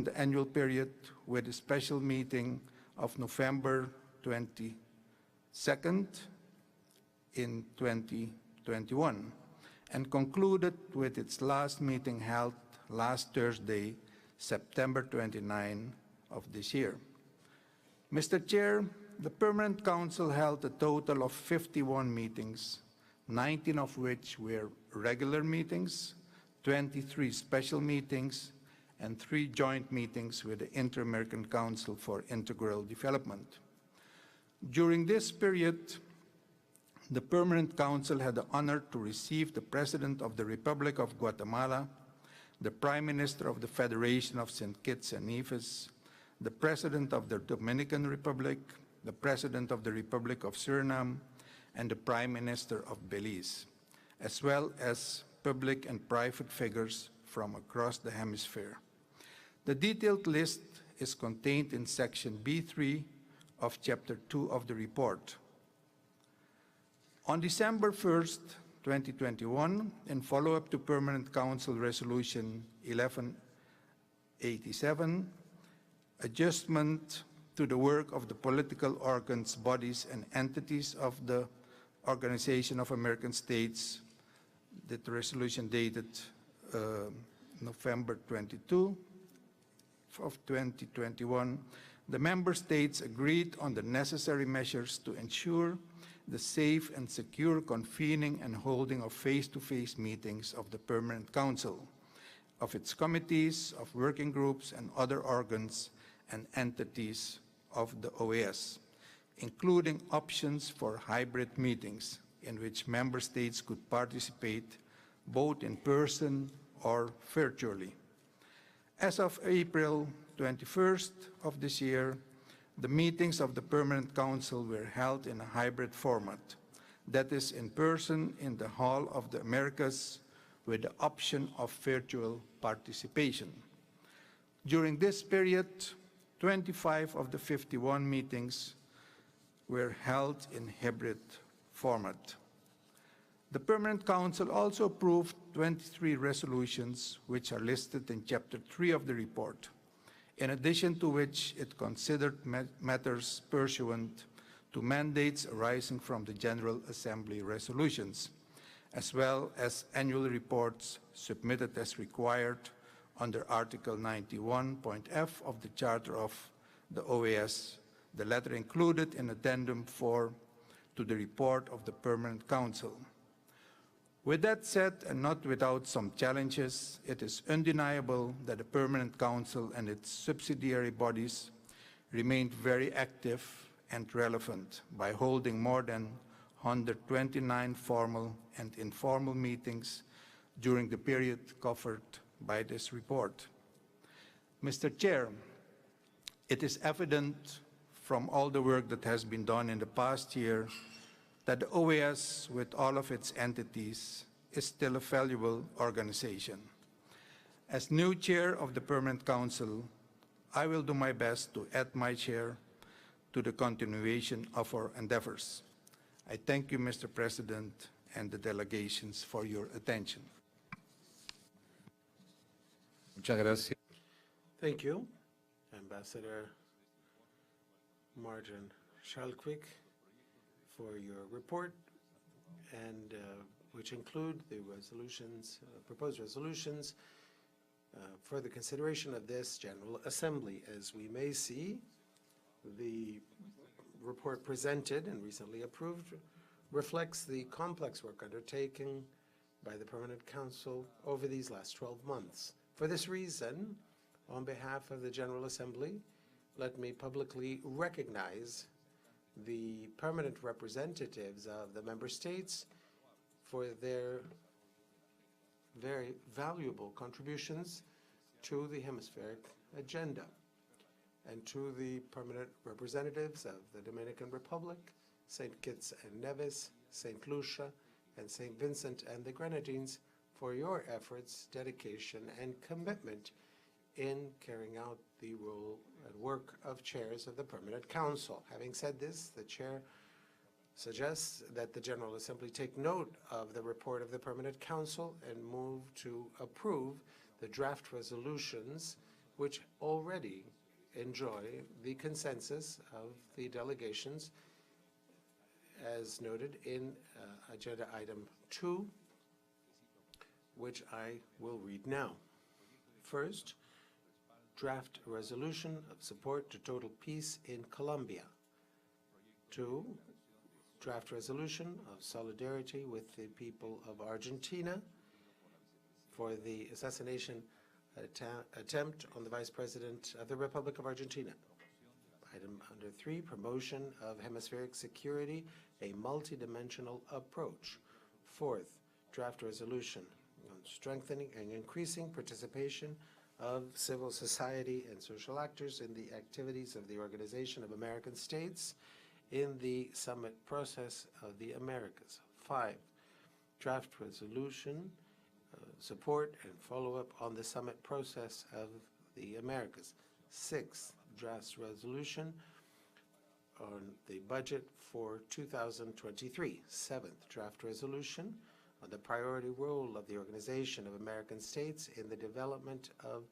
the annual period with a special meeting of November 22nd in 2021 and concluded with its last meeting held last Thursday, September 29 of this year. Mr. Chair, the Permanent Council held a total of 51 meetings, 19 of which were regular meetings, 23 special meetings, and 3 joint meetings with the Inter-American Council for Integral Development. During this period, the Permanent Council had the honor to receive the President of the Republic of Guatemala, the Prime Minister of the Federation of St. Kitts and Nevis, the President of the Dominican Republic, the President of the Republic of Suriname, and the Prime Minister of Belize, as well as public and private figures from across the hemisphere. The detailed list is contained in Section B3 of Chapter 2 of the report. On December 1st, 2021, in follow-up to Permanent Council Resolution 1187, adjustment to the work of the political organs, bodies, and entities of the Organization of American States, the resolution dated November 22 of 2021, the member states agreed on the necessary measures to ensure the safe and secure convening and holding of face-to-face meetings of the Permanent Council, of its committees, of working groups, and other organs and entities of the OAS, including options for hybrid meetings in which member states could participate both in person or virtually. As of April 21st of this year, the meetings of the Permanent Council were held in a hybrid format, that is, in person in the Hall of the Americas with the option of virtual participation. During this period, 25 of the 51 meetings were held in hybrid format. The Permanent Council also approved 23 resolutions, which are listed in Chapter 3 of the report, in addition to which it considered matters pursuant to mandates arising from the General Assembly resolutions, as well as annual reports submitted as required under Article 91.f of the Charter of the OAS, the latter included in Addendum 4 to the report of the Permanent Council. With that said, and not without some challenges, it is undeniable that the Permanent Council and its subsidiary bodies remained very active and relevant by holding more than 129 formal and informal meetings during the period covered by this report. Mr. Chair, it is evident from all the work that has been done in the past year that the OAS, with all of its entities, is still a valuable organization. As new chair of the Permanent Council, I will do my best to add my share to the continuation of our endeavors. I thank you, Mr. President, and the delegations for your attention. Muchas gracias. Thank you, Ambassador Martin Schalkwijk, for your report, and which include the resolutions, proposed resolutions for the consideration of this General Assembly. As we may see, the report presented and recently approved reflects the complex work undertaken by the Permanent Council over these last 12 months. For this reason, on behalf of the General Assembly, let me publicly recognize the permanent representatives of the member states for their very valuable contributions to the hemispheric agenda, and to the permanent representatives of the Dominican Republic, St. Kitts and Nevis, St. Lucia, and St. Vincent and the Grenadines for your efforts, dedication, and commitment in carrying out the role and work of chairs of the Permanent Council. Having said this, the chair suggests that the General Assembly take note of the report of the Permanent Council and move to approve the draft resolutions which already enjoy the consensus of the delegations as noted in agenda item 2, which I will read now. First, draft resolution of support to total peace in Colombia. 2, draft resolution of solidarity with the people of Argentina for the assassination attempt on the Vice President of the Republic of Argentina. Item under 3, promotion of hemispheric security, a multidimensional approach. 4th, draft resolution on strengthening and increasing participation of civil society and social actors in the activities of the Organization of American States in the summit process of the Americas. 5, draft resolution support and follow-up on the summit process of the Americas. 6th, draft resolution on the budget for 2023. 7th, draft resolution on the priority role of the Organization of American States in the development of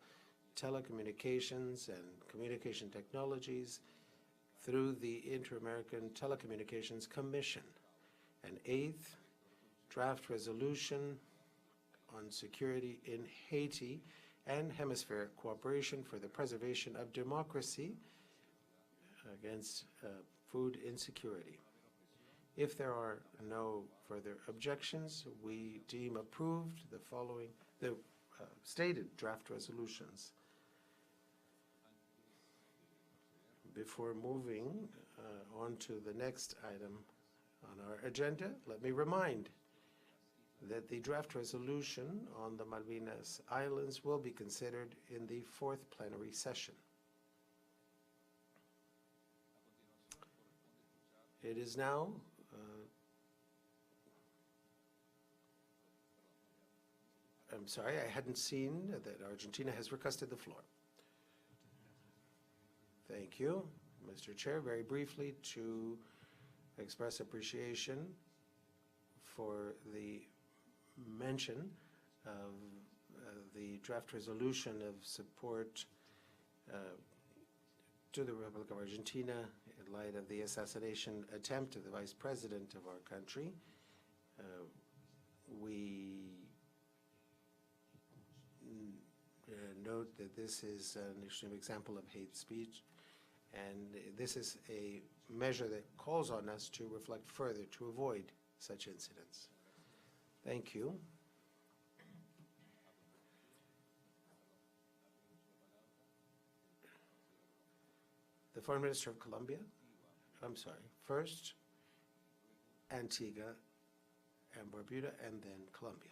telecommunications and communication technologies through the Inter-American Telecommunications Commission. And 8th, draft resolution on security in Haiti and hemispheric cooperation for the preservation of democracy against food insecurity. If there are no further objections, we deem approved the stated draft resolutions. Before moving on to the next item on our agenda, let me remind that the draft resolution on the Malvinas Islands will be considered in the 4th plenary session. It is now I'm sorry, I hadn't seen that Argentina has requested the floor. Thank you, Mr. Chair. Very briefly, to express appreciation for the mention of the draft resolution of support to the Republic of Argentina in light of the assassination attempt of the Vice President of our country. We note that this is an extreme example of hate speech, and this is a measure that calls on us to reflect further to avoid such incidents. Thank you. The Foreign Minister of Colombia, I'm sorry, first Antigua and Barbuda, and then Colombia.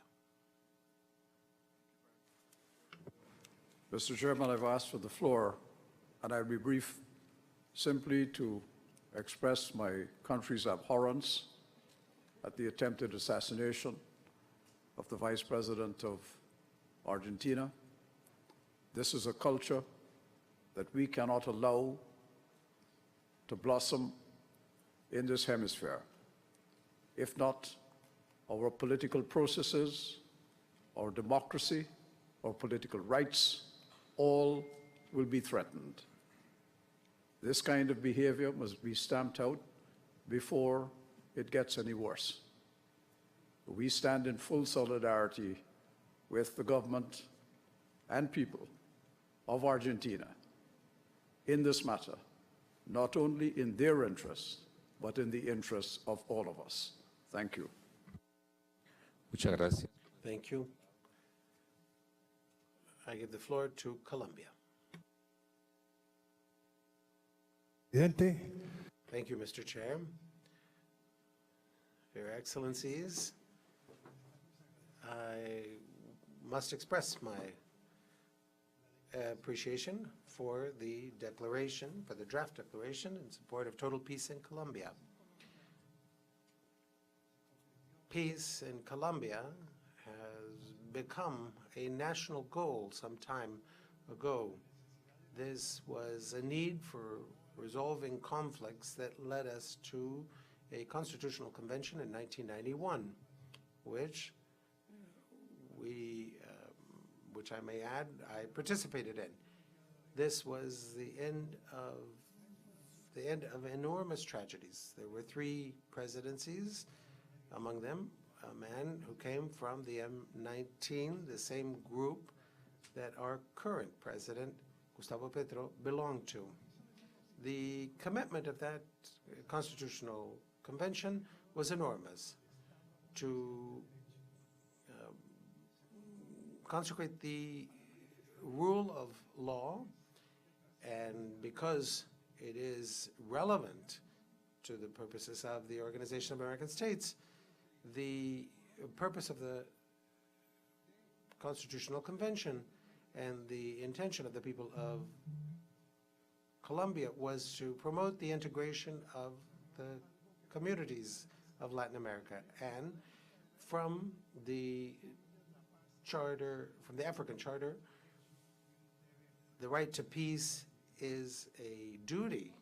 Mr. Chairman, I've asked for the floor, and I'll be brief, simply to express my country's abhorrence at the attempted assassination of the Vice President of Argentina. This is a culture that we cannot allow to blossom in this hemisphere. If not, our political processes, our democracy, our political rights, all will be threatened. This kind of behavior must be stamped out before it gets any worse. We stand in full solidarity with the government and people of Argentina in this matter, not only in their interests, but in the interests of all of us. Thank you. Muchas gracias. Thank you. I give the floor to Colombia. Presidente, Thank you, Mr. Chair. Your Excellencies, I must express my appreciation for the declaration, for the draft declaration in support of total peace in Colombia. Peace in Colombia has become a national goal some time ago. This was a need for resolving conflicts that led us to a constitutional convention in 1991, which I may add, I participated in. This was the end of enormous tragedies. There were 3 presidencies, among them a man who came from the M19, the same group that our current president, Gustavo Petro, belonged to. The commitment of that constitutional convention was enormous to consecrate the rule of law, and because it is relevant to the purposes of the Organization of American States, the purpose of the Constitutional Convention and the intention of the people of Colombia was to promote the integration of the communities of Latin America. And from the charter, from the African Charter, the right to peace is a duty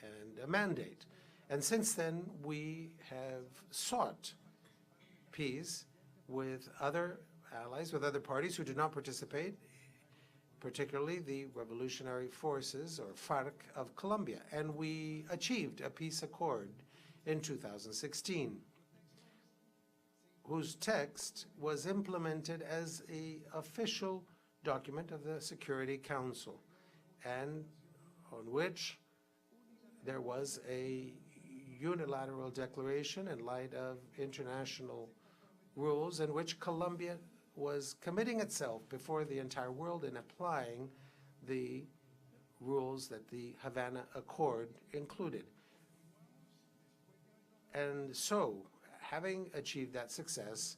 and a mandate. And since then, we have sought peace with other allies, with other parties who do not participate, particularly the revolutionary forces, or FARC, of Colombia. And we achieved a peace accord in 2016, whose text was implemented as an official document of the Security Council, and on which there was a unilateral declaration in light of international rules, in which Colombia was committing itself before the entire world in applying the rules that the Havana Accord included. And so, having achieved that success,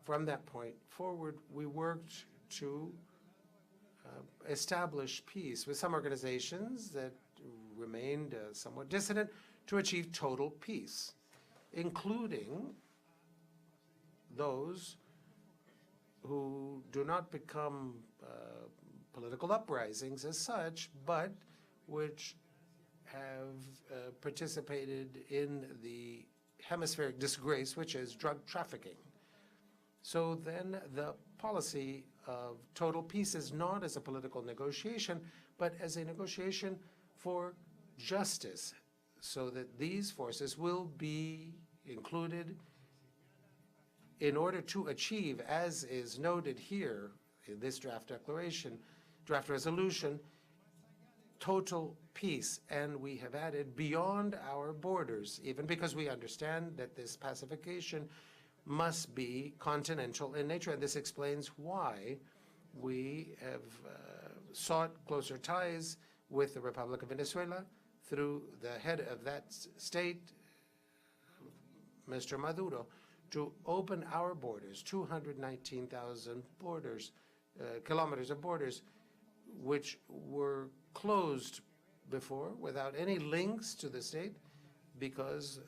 from that point forward, we worked to establish peace with some organizations that remained somewhat dissident to achieve total peace, including those who do not become political uprisings as such, but which have participated in the hemispheric disgrace, which is drug trafficking. So then the policy of total peace is not as a political negotiation, but as a negotiation for justice, so that these forces will be included in order to achieve, as is noted here in this draft declaration, draft resolution, total peace. And we have added beyond our borders, even because we understand that this pacification must be continental in nature. And this explains why we have sought closer ties with the Republic of Venezuela through the head of that state, Mr. Maduro, to open our borders, 219,000 kilometers of borders, which were closed before without any links to the state, because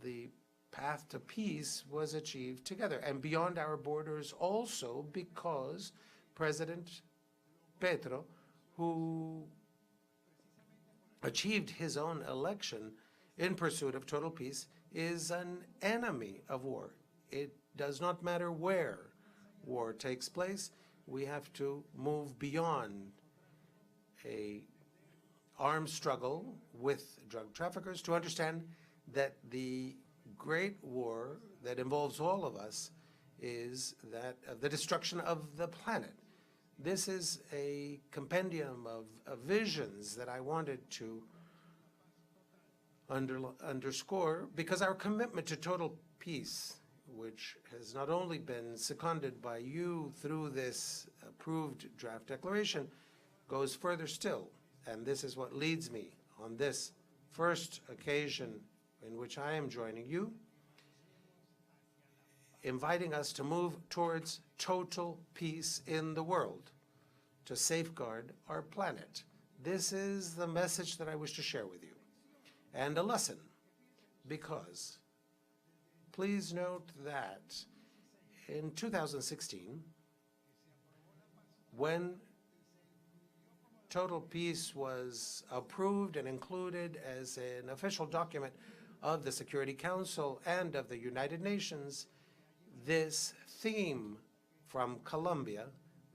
the path to peace was achieved together. And beyond our borders also because President Petro, who achieved his own election in pursuit of total peace, is an enemy of war. It does not matter where war takes place. We have to move beyond an armed struggle with drug traffickers to understand that the great war that involves all of us is that of the destruction of the planet. This is a compendium of visions that I wanted to underscore, because our commitment to total peace, which has not only been seconded by you through this approved draft declaration, goes further still. And this is what leads me on this first occasion in which I am joining you, inviting us to move towards total peace in the world, to safeguard our planet. This is the message that I wish to share with you. And a lesson, because please note that in 2016, when total peace was approved and included as an official document of the Security Council and of the United Nations, this theme from Colombia,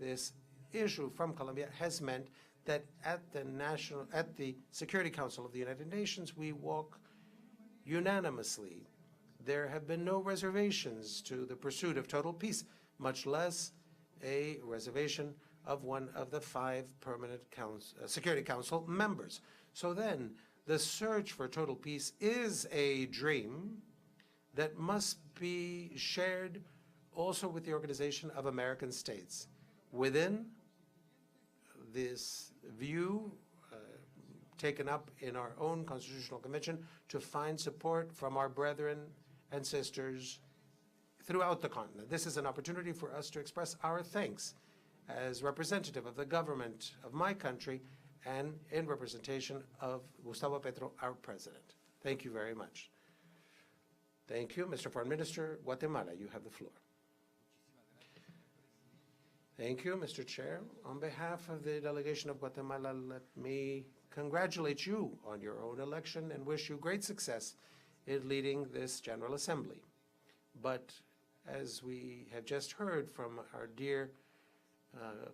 this issue from Colombia has meant that at the Security Council of the United Nations, we walk unanimously. There have been no reservations to the pursuit of total peace, much less a reservation of one of the 5 permanent Security Council members. So then, the search for total peace is a dream that must be shared also with the Organization of American States. Within this view taken up in our own Constitutional Convention to find support from our brethren and sisters throughout the continent. This is an opportunity for us to express our thanks as representative of the government of my country and in representation of Gustavo Petro, our president. Thank you very much. Thank you, Mr. Foreign Minister. Guatemala, you have the floor. Thank you, Mr. Chair. On behalf of the delegation of Guatemala, let me congratulate you on your own election and wish you great success in leading this General Assembly. But as we have just heard from our dear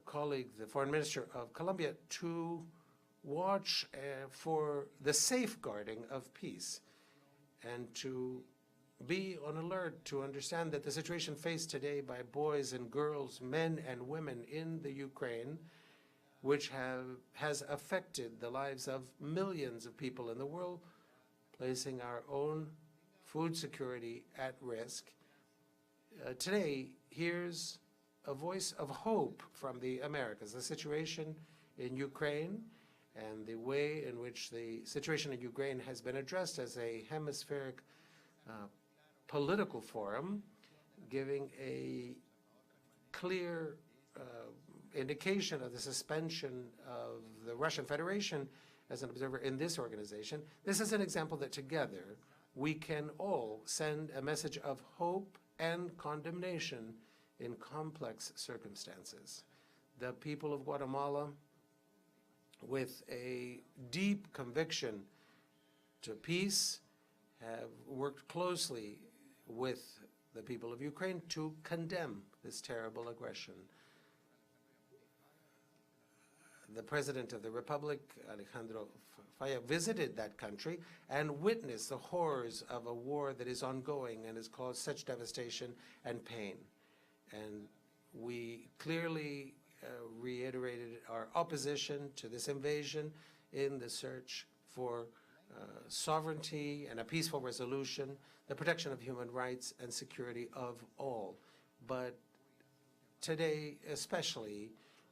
colleague, the Foreign Minister of Colombia, to watch for the safeguarding of peace and to be on alert to understand that the situation faced today by boys and girls, men and women in the Ukraine, which has affected the lives of millions of people in the world, placing our own food security at risk. Today, here's a voice of hope from the Americas. The situation in Ukraine and the way in which the situation in Ukraine has been addressed as a hemispheric political forum, giving a clear indication of the suspension of the Russian Federation as an observer in this organization. This is an example that together we can all send a message of hope and condemnation in complex circumstances. The people of Guatemala, with a deep conviction to peace, have worked closely with the people of Ukraine to condemn this terrible aggression. The President of the Republic, Alejandro Falla, visited that country and witnessed the horrors of a war that is ongoing and has caused such devastation and pain. And we clearly reiterated our opposition to this invasion in the search for sovereignty and a peaceful resolution, the protection of human rights and security of all. But today, especially,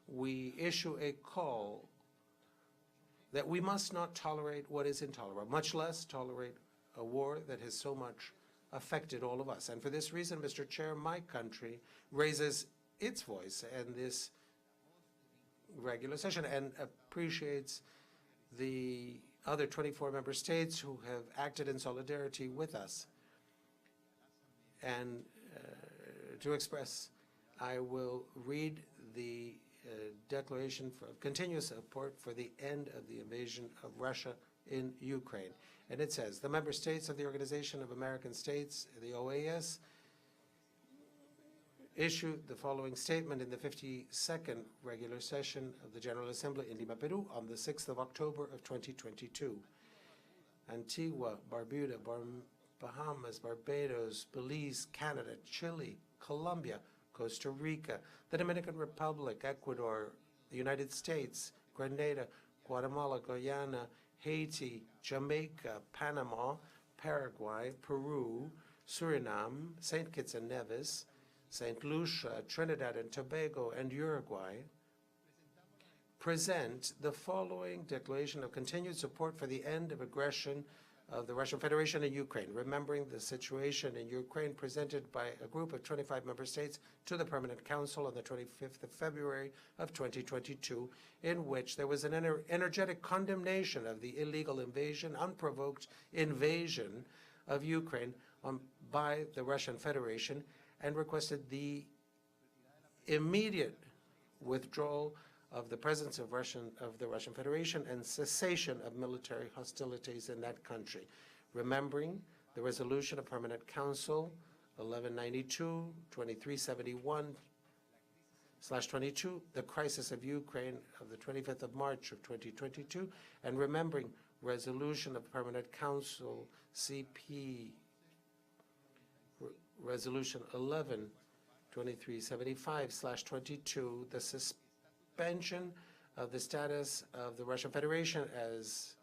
we issue a call that we must not tolerate what is intolerable, much less tolerate a war that has so much affected all of us. And for this reason, Mr. Chair, my country raises its voice in this regular session and appreciates the other 24 member states who have acted in solidarity with us. And to express, I will read the declaration for continuous support for the end of the invasion of Russia in Ukraine. And it says, the member states of the Organization of American States, the OAS, issued the following statement in the 52nd regular session of the General Assembly in Lima, Peru, on the 6th of October of 2022. Antigua, Barbuda, Bahamas, Barbados, Belize, Canada, Chile, Colombia, Costa Rica, the Dominican Republic, Ecuador, the United States, Grenada, Guatemala, Guyana, Haiti, Jamaica, Panama, Paraguay, Peru, Suriname, St. Kitts and Nevis, St. Lucia, Trinidad and Tobago, and Uruguay, present the following declaration of continued support for the end of aggression of the Russian Federation in Ukraine, remembering the situation in Ukraine presented by a group of 25 member states to the Permanent Council on the 25th of February of 2022, in which there was an energetic condemnation of the illegal invasion, unprovoked invasion of Ukraine by the Russian Federation, and requested the immediate withdrawal of the presence of the Russian Federation and cessation of military hostilities in that country, remembering the resolution of Permanent Council 1192, 2371, 22, the crisis of Ukraine of the 25th of March of 2022, and remembering resolution of Permanent Council CP Resolution 11-2375/22, the suspension of the status of the Russian Federation as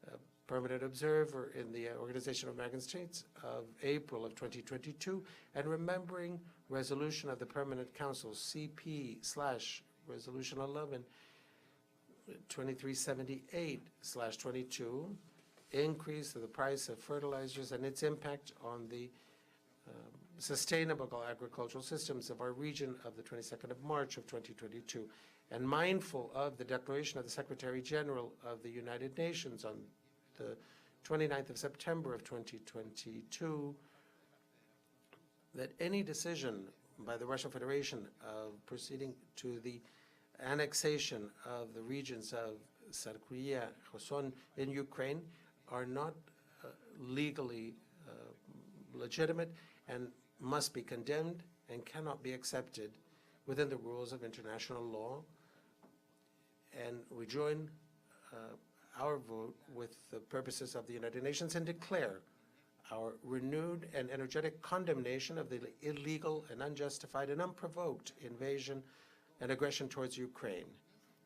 a permanent observer in the Organization of American States of April of 2022, and remembering resolution of the Permanent Council CP/Resolution 11-2378/22, increase of the price of fertilizers and its impact on the sustainable agricultural systems of our region of the 22nd of March of 2022, and mindful of the declaration of the Secretary General of the United Nations on the 29th of September of 2022, that any decision by the Russian Federation of proceeding to the annexation of the regions of Sarkuria, Kherson in Ukraine are not legally legitimate and must be condemned and cannot be accepted within the rules of international law. And we join our vote with the purposes of the United Nations and declare our renewed and energetic condemnation of the illegal and unjustified and unprovoked invasion and aggression towards Ukraine.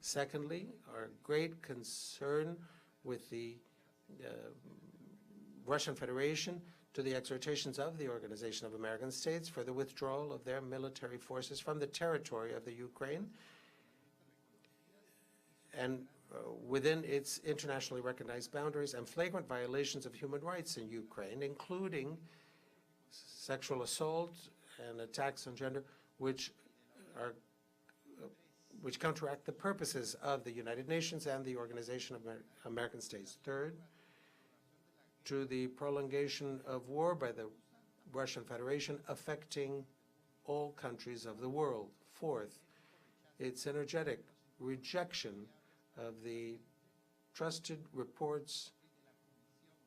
Secondly, our great concern with the Russian Federation to the exhortations of the Organization of American States for the withdrawal of their military forces from the territory of the Ukraine and within its internationally recognized boundaries, and flagrant violations of human rights in Ukraine, including sexual assault and attacks on gender, which counteract the purposes of the United Nations and the Organization of American States. Third, to the prolongation of war by the Russian Federation affecting all countries of the world. Fourth, its energetic rejection of the trusted reports,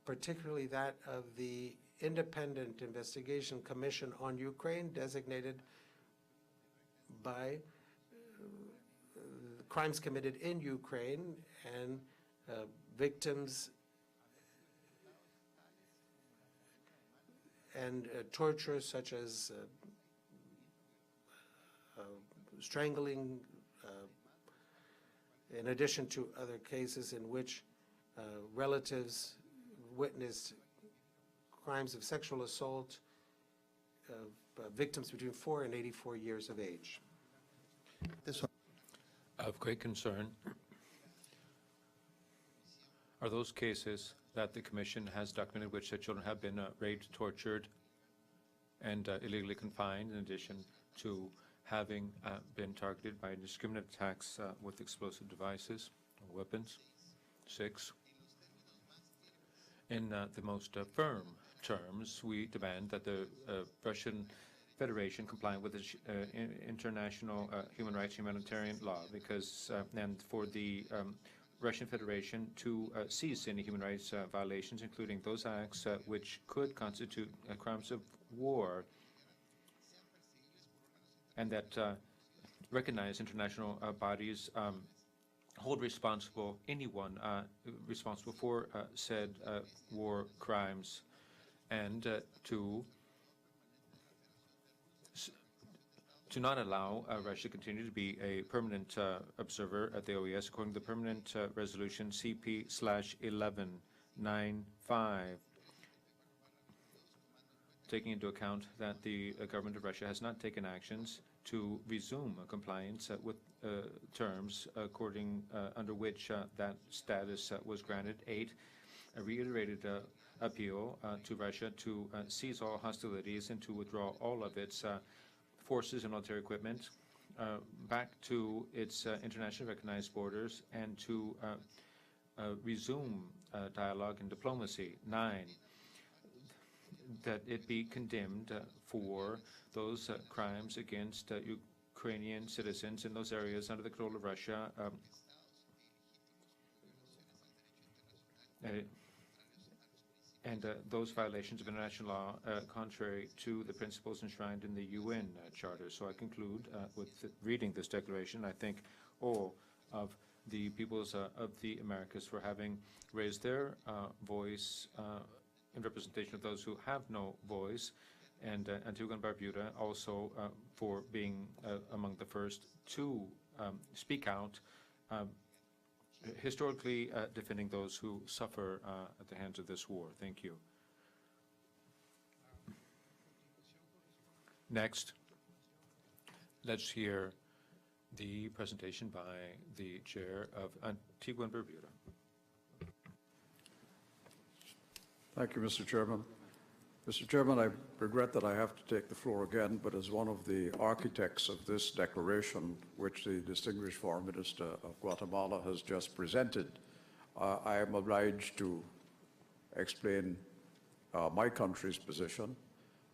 particularly that of the Independent Investigation Commission on Ukraine, designated by crimes committed in Ukraine and victims and torture such as strangling, in addition to other cases in which relatives witnessed crimes of sexual assault of victims between 4 and 84 years of age. Of great concern are those cases that the Commission has documented which the children have been raped, tortured, and illegally confined, in addition to having been targeted by indiscriminate attacks with explosive devices or weapons. 6, in the most firm terms, we demand that the Russian Federation comply with the international human rights humanitarian law, because and for the Russian Federation to cease any human rights violations, including those acts which could constitute crimes of war, and that recognized international bodies hold responsible anyone responsible for said war crimes, and to not allow Russia to continue to be a permanent observer at the OAS, according to the Permanent Resolution CP/1195, taking into account that the government of Russia has not taken actions to resume compliance with terms according under which that status was granted. 8, a reiterated appeal to Russia to cease all hostilities and to withdraw all of its forces and military equipment back to its internationally recognized borders, and to resume dialogue and diplomacy. 9, that it be condemned for those crimes against Ukrainian citizens in those areas under the control of Russia, and those violations of international law contrary to the principles enshrined in the UN Charter. So I conclude with reading this declaration. I thank all of the peoples of the Americas for having raised their voice in representation of those who have no voice, and Antigua and Barbuda also for being among the first to speak out, historically defending those who suffer at the hands of this war. Thank you. Next, let's hear the presentation by the chair of Antigua and Barbuda. Thank you, Mr. Chairman. Mr. Chairman, I regret that I have to take the floor again, but as one of the architects of this declaration, which the distinguished Foreign Minister of Guatemala has just presented, I am obliged to explain my country's position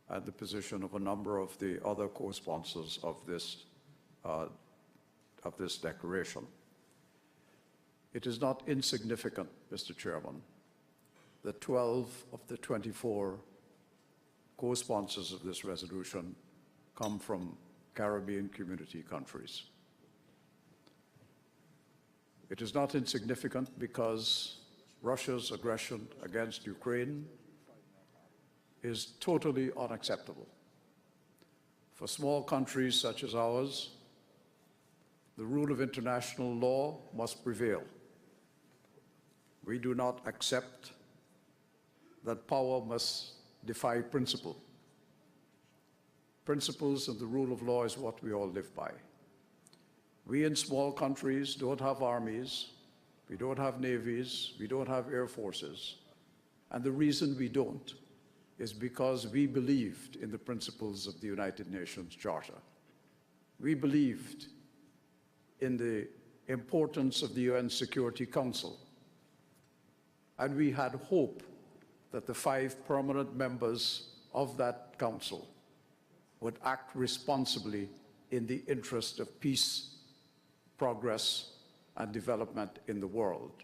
and the position of a number of the other co-sponsors of this declaration. It is not insignificant, Mr. Chairman, that 12 of the 24 co-sponsors of this resolution come from Caribbean community countries. It is not insignificant because Russia's aggression against Ukraine is totally unacceptable. For small countries such as ours, the rule of international law must prevail. We do not accept that power must defy principle. Principles and the rule of law is what we all live by. We in small countries don't have armies, we don't have navies, we don't have air forces. And the reason we don't is because we believed in the principles of the United Nations Charter. We believed in the importance of the UN Security Council. And we had hope that the 5 permanent members of that council would act responsibly in the interest of peace, progress, and development in the world.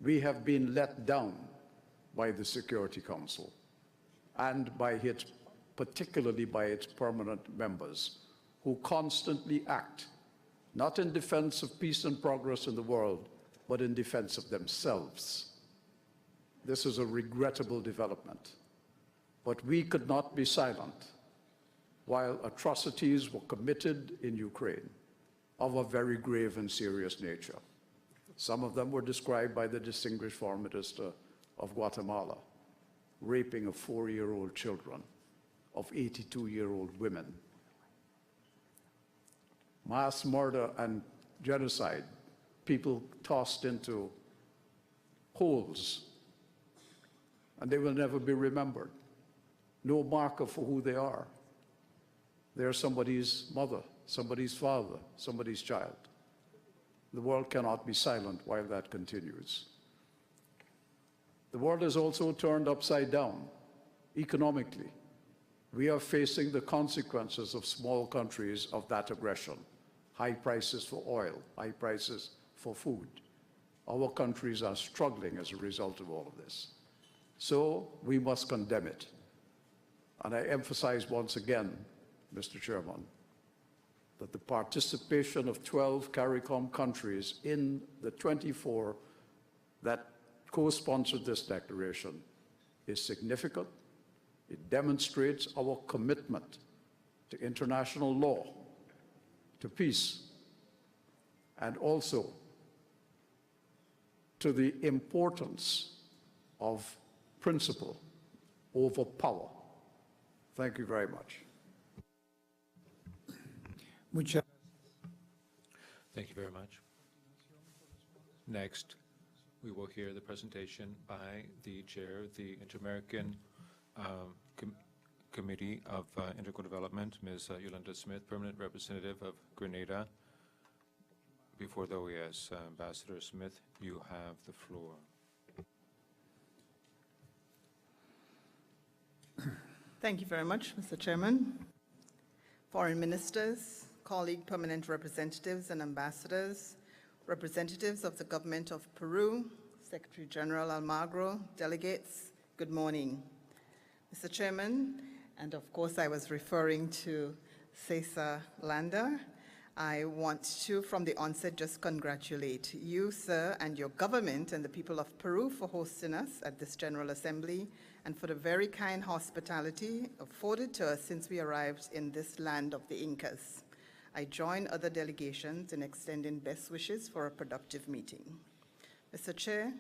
We have been let down by the Security Council and particularly by its permanent members, who constantly act not in defense of peace and progress in the world, but in defense of themselves. This is a regrettable development, but we could not be silent while atrocities were committed in Ukraine of a very grave and serious nature. Some of them were described by the distinguished Foreign Minister of Guatemala, raping of 4-year-old children, of 82-year-old women, mass murder and genocide, people tossed into holes, and they will never be remembered. No marker for who they are. They're somebody's mother, somebody's father, somebody's child. The world cannot be silent while that continues. The world is also turned upside down economically. We are facing the consequences of small countries of that aggression. High prices for oil, high prices for food. Our countries are struggling as a result of all of this. So we must condemn it. And I emphasize once again, Mr. Chairman, that the participation of 12 CARICOM countries in the 24 that co-sponsored this declaration is significant. It demonstrates our commitment to international law, to peace, and also to the importance of principle over power. Thank you very much. Thank you very much. Next, we will hear the presentation by the chair of the Inter-American Committee of Integral Development, Ms. Yolanda Smith, Permanent Representative of Grenada. Before the OAS, Ambassador Smith, you have the floor. Thank you very much, Mr. Chairman. Foreign ministers, colleague permanent representatives and ambassadors, representatives of the government of Peru, Secretary General Almagro, delegates, Good morning. Mr. Chairman, and of course I was referring to Cesar Landa. I want to, from the onset, just congratulate you, sir, and your government and the people of Peru for hosting us at this General Assembly and for the very kind hospitality afforded to us since we arrived in this land of the Incas. I join other delegations in extending best wishes for a productive meeting. Mr. Chair,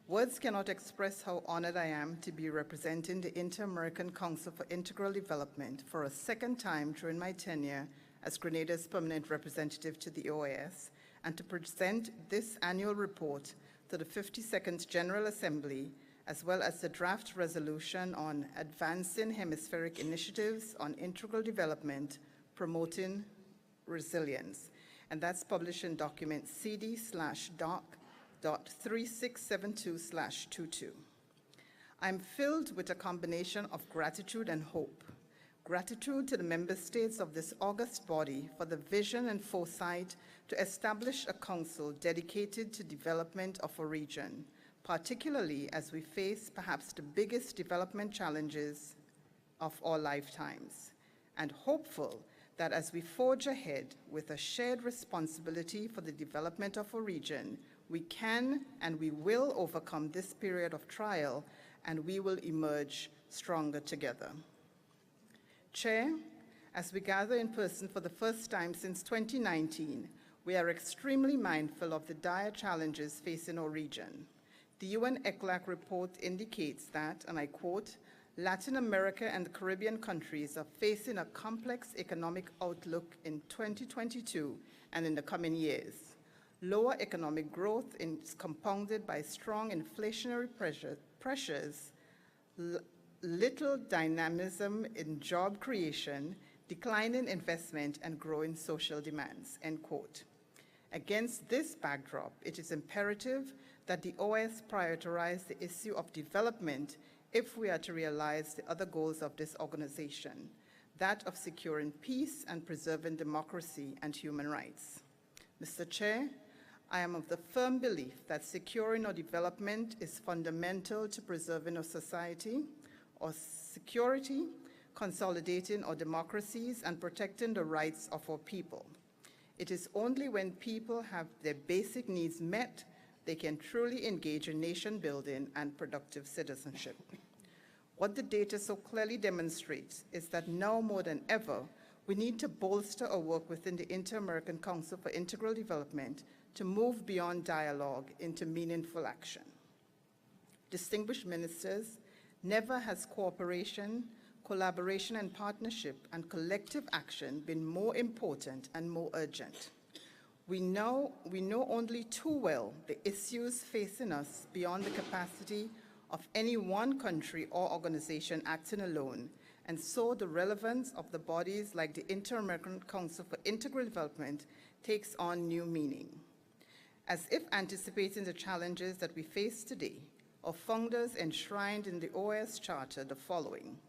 words cannot express how honored I am to be representing the Inter-American Council for Integral Development for a second time during my tenure as Grenada's permanent representative to the OAS, and to present this annual report to the 52nd General Assembly, as well as the draft resolution on advancing hemispheric initiatives on integral development, promoting resilience. And that's published in document CD/doc.3672/22. I'm filled with a combination of gratitude and hope. Gratitude to the member states of this august body for the vision and foresight to establish a council dedicated to development of a region, particularly as we face perhaps the biggest development challenges of our lifetimes, and hopeful that as we forge ahead with a shared responsibility for the development of a region, we can and we will overcome this period of trial, and we will emerge stronger together. Chair, as we gather in person for the first time since 2019, we are extremely mindful of the dire challenges facing our region. The UN ECLAC report indicates that, and I quote, Latin America and the Caribbean countries are facing a complex economic outlook in 2022 and in the coming years. Lower economic growth is compounded by strong inflationary pressures, little dynamism in job creation, declining investment, and growing social demands, end quote. Against this backdrop, it is imperative that the OAS prioritize the issue of development if we are to realize the other goals of this organization, that of securing peace and preserving democracy and human rights. Mr. Chair, I am of the firm belief that securing our development is fundamental to preserving our society, or security, consolidating our democracies, and protecting the rights of our people. It is only when people have their basic needs met they can truly engage in nation building and productive citizenship. What the data so clearly demonstrates is that now more than ever, we need to bolster our work within the Inter-American Council for Integral Development to move beyond dialogue into meaningful action. Distinguished ministers, never has cooperation, collaboration, and partnership and collective action been more important and more urgent. We know only too well the issues facing us beyond the capacity of any one country or organization acting alone, and so the relevance of the bodies like the Inter-American Council for Integral Development takes on new meaning. As if anticipating the challenges that we face today, our founders enshrined in the OAS Charter the following: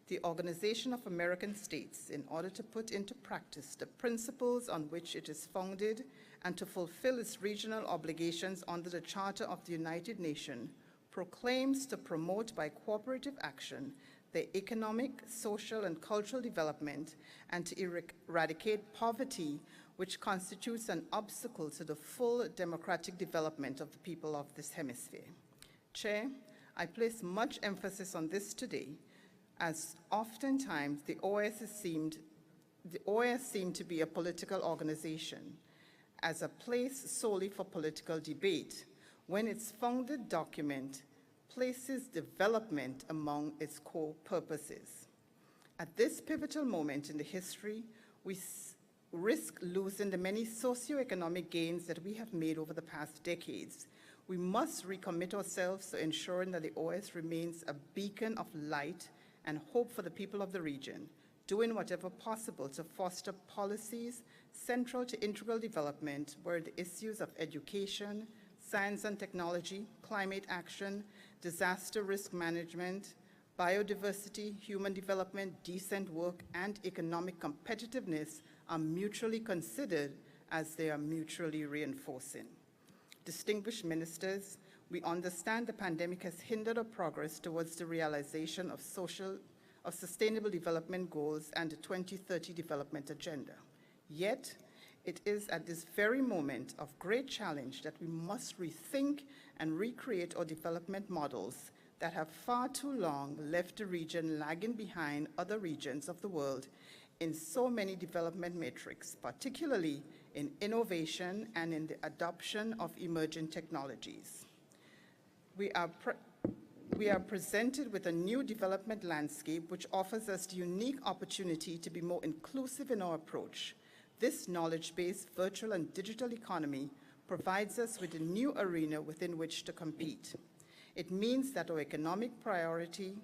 the Organization of American States, in order to put into practice the principles on which it is founded and to fulfill its regional obligations under the Charter of the United Nations, proclaims to promote by cooperative action the economic, social, and cultural development and to eradicate poverty, which constitutes an obstacle to the full democratic development of the people of this hemisphere. Chair, I place much emphasis on this today, as oftentimes the OAS seemed to be a political organization, as a place solely for political debate, when its founded document places development among its core purposes. At this pivotal moment in the history, we risk losing the many socioeconomic gains that we have made over the past decades. We must recommit ourselves to ensuring that the OAS remains a beacon of light and hope for the people of the region, doing whatever possible to foster policies central to integral development, where the issues of education, science and technology, climate action, disaster risk management, biodiversity, human development, decent work, and economic competitiveness are mutually considered, as they are mutually reinforcing. Distinguished ministers, We understand the pandemic has hindered our progress towards the realization of sustainable development goals and the 2030 development agenda. Yet, it is at this very moment of great challenge that we must rethink and recreate our development models that have far too long left the region lagging behind other regions of the world in so many development metrics, particularly in innovation and in the adoption of emerging technologies. We are presented with a new development landscape which offers us the unique opportunity to be more inclusive in our approach. This knowledge-based virtual and digital economy provides us with a new arena within which to compete. It means that our economic prosperity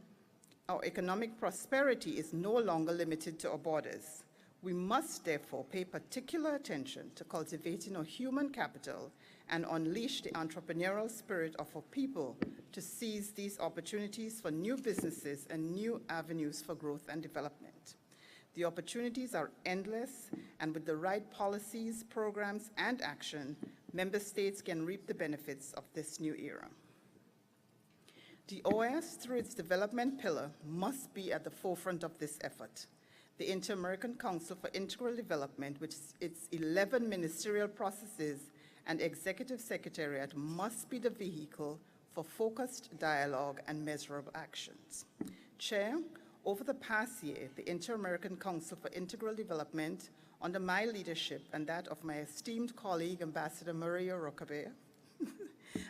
is no longer limited to our borders. We must therefore pay particular attention to cultivating our human capital and unleash the entrepreneurial spirit of our people to seize these opportunities for new businesses and new avenues for growth and development. The opportunities are endless, and with the right policies, programs, and action, member states can reap the benefits of this new era. The OAS, through its development pillar, must be at the forefront of this effort. The Inter-American Council for Integral Development, with its 11 ministerial processes and executive secretariat, must be the vehicle for focused dialogue and measurable actions. Chair, over the past year, the Inter-American Council for Integral Development, under my leadership and that of my esteemed colleague, Ambassador Maria Rocabe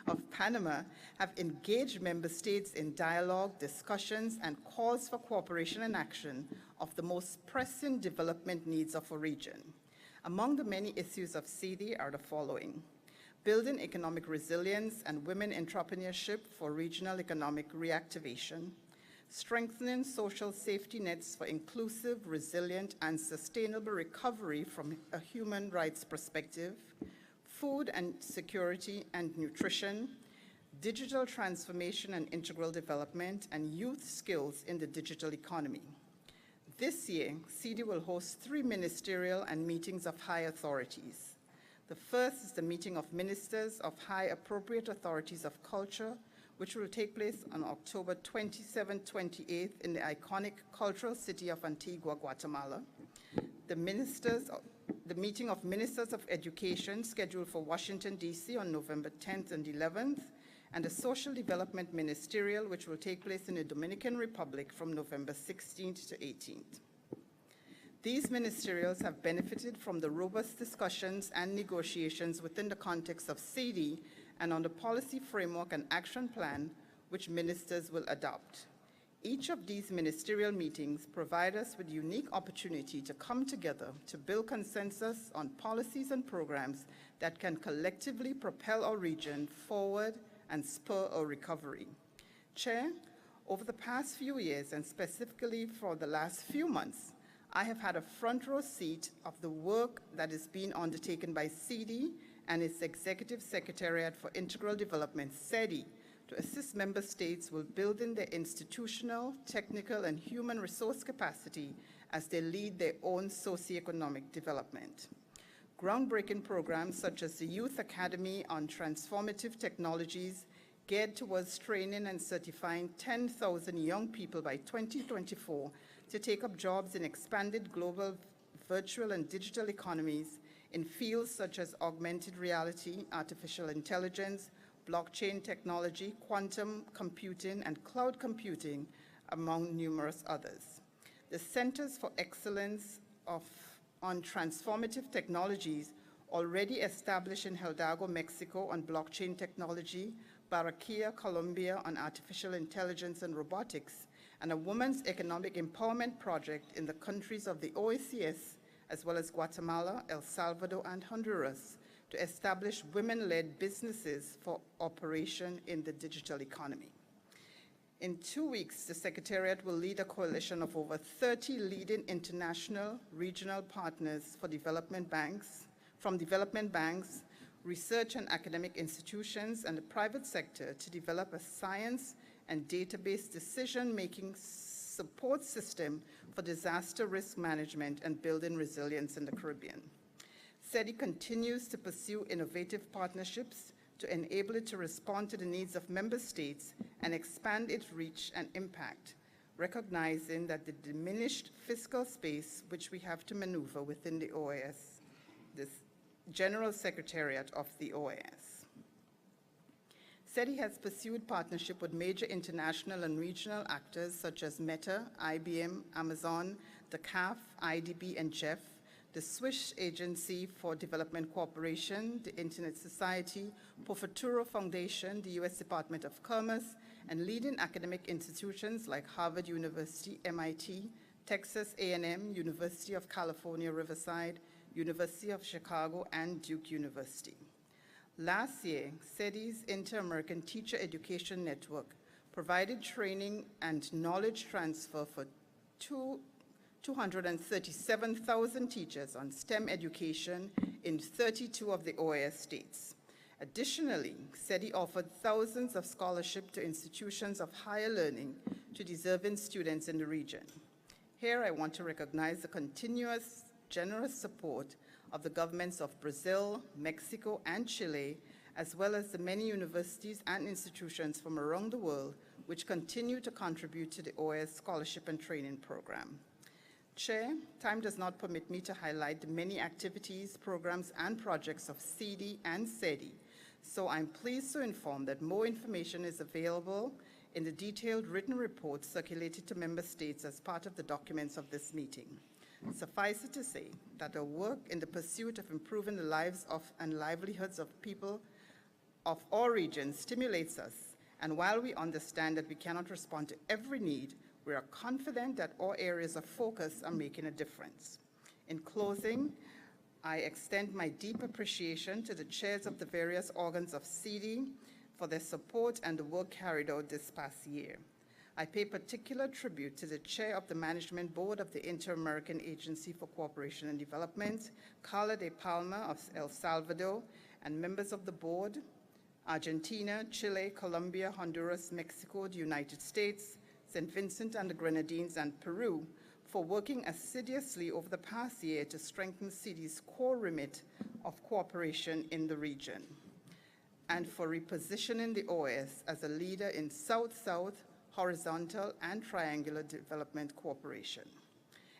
of Panama, have engaged member states in dialogue, discussions, and calls for cooperation and action of the most pressing development needs of our region. Among the many issues of CD are the following: building economic resilience and women entrepreneurship for regional economic reactivation, strengthening social safety nets for inclusive, resilient, and sustainable recovery from a human rights perspective, food and security and nutrition, digital transformation and integral development, and youth skills in the digital economy. This year, CD will host 3 ministerial and meetings of high authorities. The first is the meeting of ministers of high appropriate authorities of culture, which will take place on October 27th, 28th in the iconic cultural city of Antigua, Guatemala. The meeting of ministers of education scheduled for Washington, D.C. on November 10th and 11th, and the social development ministerial, which will take place in the Dominican Republic from November 16th to 18th. These ministerials have benefited from the robust discussions and negotiations within the context of CD and on the policy framework and action plan which ministers will adopt. Each of these ministerial meetings provide us with a unique opportunity to come together to build consensus on policies and programs that can collectively propel our region forward and spur our recovery. Chair, over the past few years, and specifically for the last few months, I have had a front row seat of the work that is being undertaken by CD and its Executive Secretariat for Integral Development, SEDI, to assist member states with building their institutional, technical, and human resource capacity as they lead their own socioeconomic development. Groundbreaking programs such as the Youth Academy on Transformative Technologies, geared towards training and certifying 10,000 young people by 2024 to take up jobs in expanded global virtual and digital economies in fields such as augmented reality, artificial intelligence, blockchain technology, quantum computing, and cloud computing, among numerous others. The Centers for Excellence on Transformative Technologies, already established in Hidalgo, Mexico on blockchain technology, Barranquilla, Colombia on artificial intelligence and robotics, and a Women's Economic Empowerment Project in the countries of the OAS, as well as Guatemala, El Salvador, and Honduras, to establish women-led businesses for operation in the digital economy. In 2 weeks, the Secretariat will lead a coalition of over 30 leading international regional partners for development banks, research and academic institutions, and the private sector to develop a science and database decision-making support system for disaster risk management and building resilience in the Caribbean. SEDI continues to pursue innovative partnerships to enable it to respond to the needs of member states and expand its reach and impact, recognizing that the diminished fiscal space which we have to maneuver within the OAS, this General Secretariat of the OAS. SETI has pursued partnership with major international and regional actors such as Meta, IBM, Amazon, the CAF, IDB, and JEF, the Swiss Agency for Development Cooperation, the Internet Society, Porfuturo Foundation, the U.S. Department of Commerce, and leading academic institutions like Harvard University, MIT, Texas A&M, University of California, Riverside, University of Chicago, and Duke University. Last year, SETI's Inter-American Teacher Education Network provided training and knowledge transfer for 237,000 teachers on STEM education in 32 of the OAS states. Additionally, SETI offered thousands of scholarships to institutions of higher learning to deserving students in the region. Here, I want to recognize the continuous generous support of the governments of Brazil, Mexico, and Chile, as well as the many universities and institutions from around the world which continue to contribute to the OAS Scholarship and Training Program. Chair, time does not permit me to highlight the many activities, programs, and projects of CD and SETI, so I'm pleased to inform that more information is available in the detailed written reports circulated to member states as part of the documents of this meeting. Suffice it to say that our work in the pursuit of improving the lives of and livelihoods of people of all regions stimulates us, and while we understand that we cannot respond to every need, we are confident that all areas of focus are making a difference. In closing, I extend my deep appreciation to the chairs of the various organs of CD for their support and the work carried out this past year. I pay particular tribute to the chair of the Management Board of the Inter-American Agency for Cooperation and Development, Carla de Palma of El Salvador, and members of the board, Argentina, Chile, Colombia, Honduras, Mexico, the United States, St. Vincent and the Grenadines, and Peru, for working assiduously over the past year to strengthen CD's core remit of cooperation in the region, and for repositioning the OAS as a leader in South-South, horizontal, and triangular development cooperation.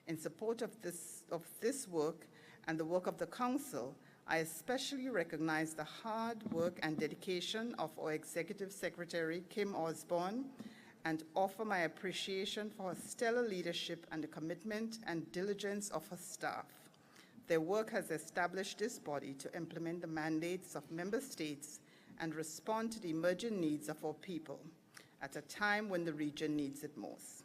In support of this work and the work of the Council, I especially recognize the hard work and dedication of our Executive Secretary, Kim Osborne, and offer my appreciation for her stellar leadership and the commitment and diligence of her staff. Their work has established this body to implement the mandates of member states and respond to the emerging needs of our people at a time when the region needs it most.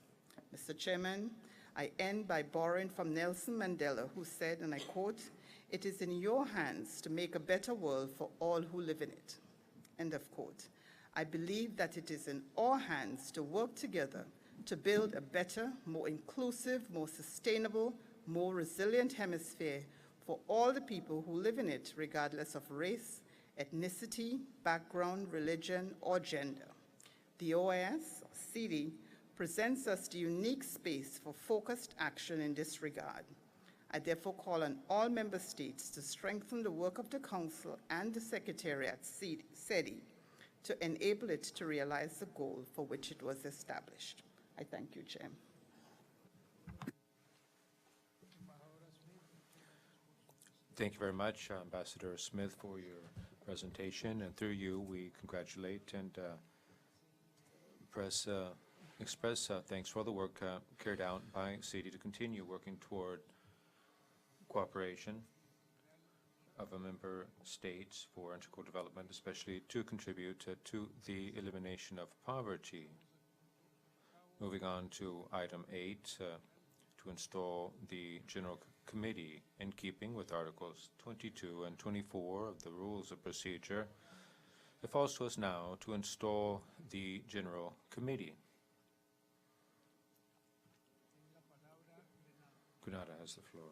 Mr. Chairman, I end by borrowing from Nelson Mandela, who said, and I quote, "It is in your hands to make a better world for all who live in it," end of quote. I believe that it is in our hands to work together to build a better, more inclusive, more sustainable, more resilient hemisphere for all the people who live in it, regardless of race, ethnicity, background, religion, or gender. The OAS, or CD, presents us the unique space for focused action in this regard. I therefore call on all member states to strengthen the work of the Council and the Secretariat, SETI, to enable it to realize the goal for which it was established. I thank you, Chair. Thank you very much, Ambassador Smith, for your presentation. And through you, we congratulate and express thanks for all the work carried out by CD to continue working toward cooperation of a member states for integral development, especially to contribute to the elimination of poverty. Moving on to item 8, to install the General Committee in keeping with Articles 22 and 24 of the Rules of Procedure. It falls to us now to install the General Committee. Gunada has the floor.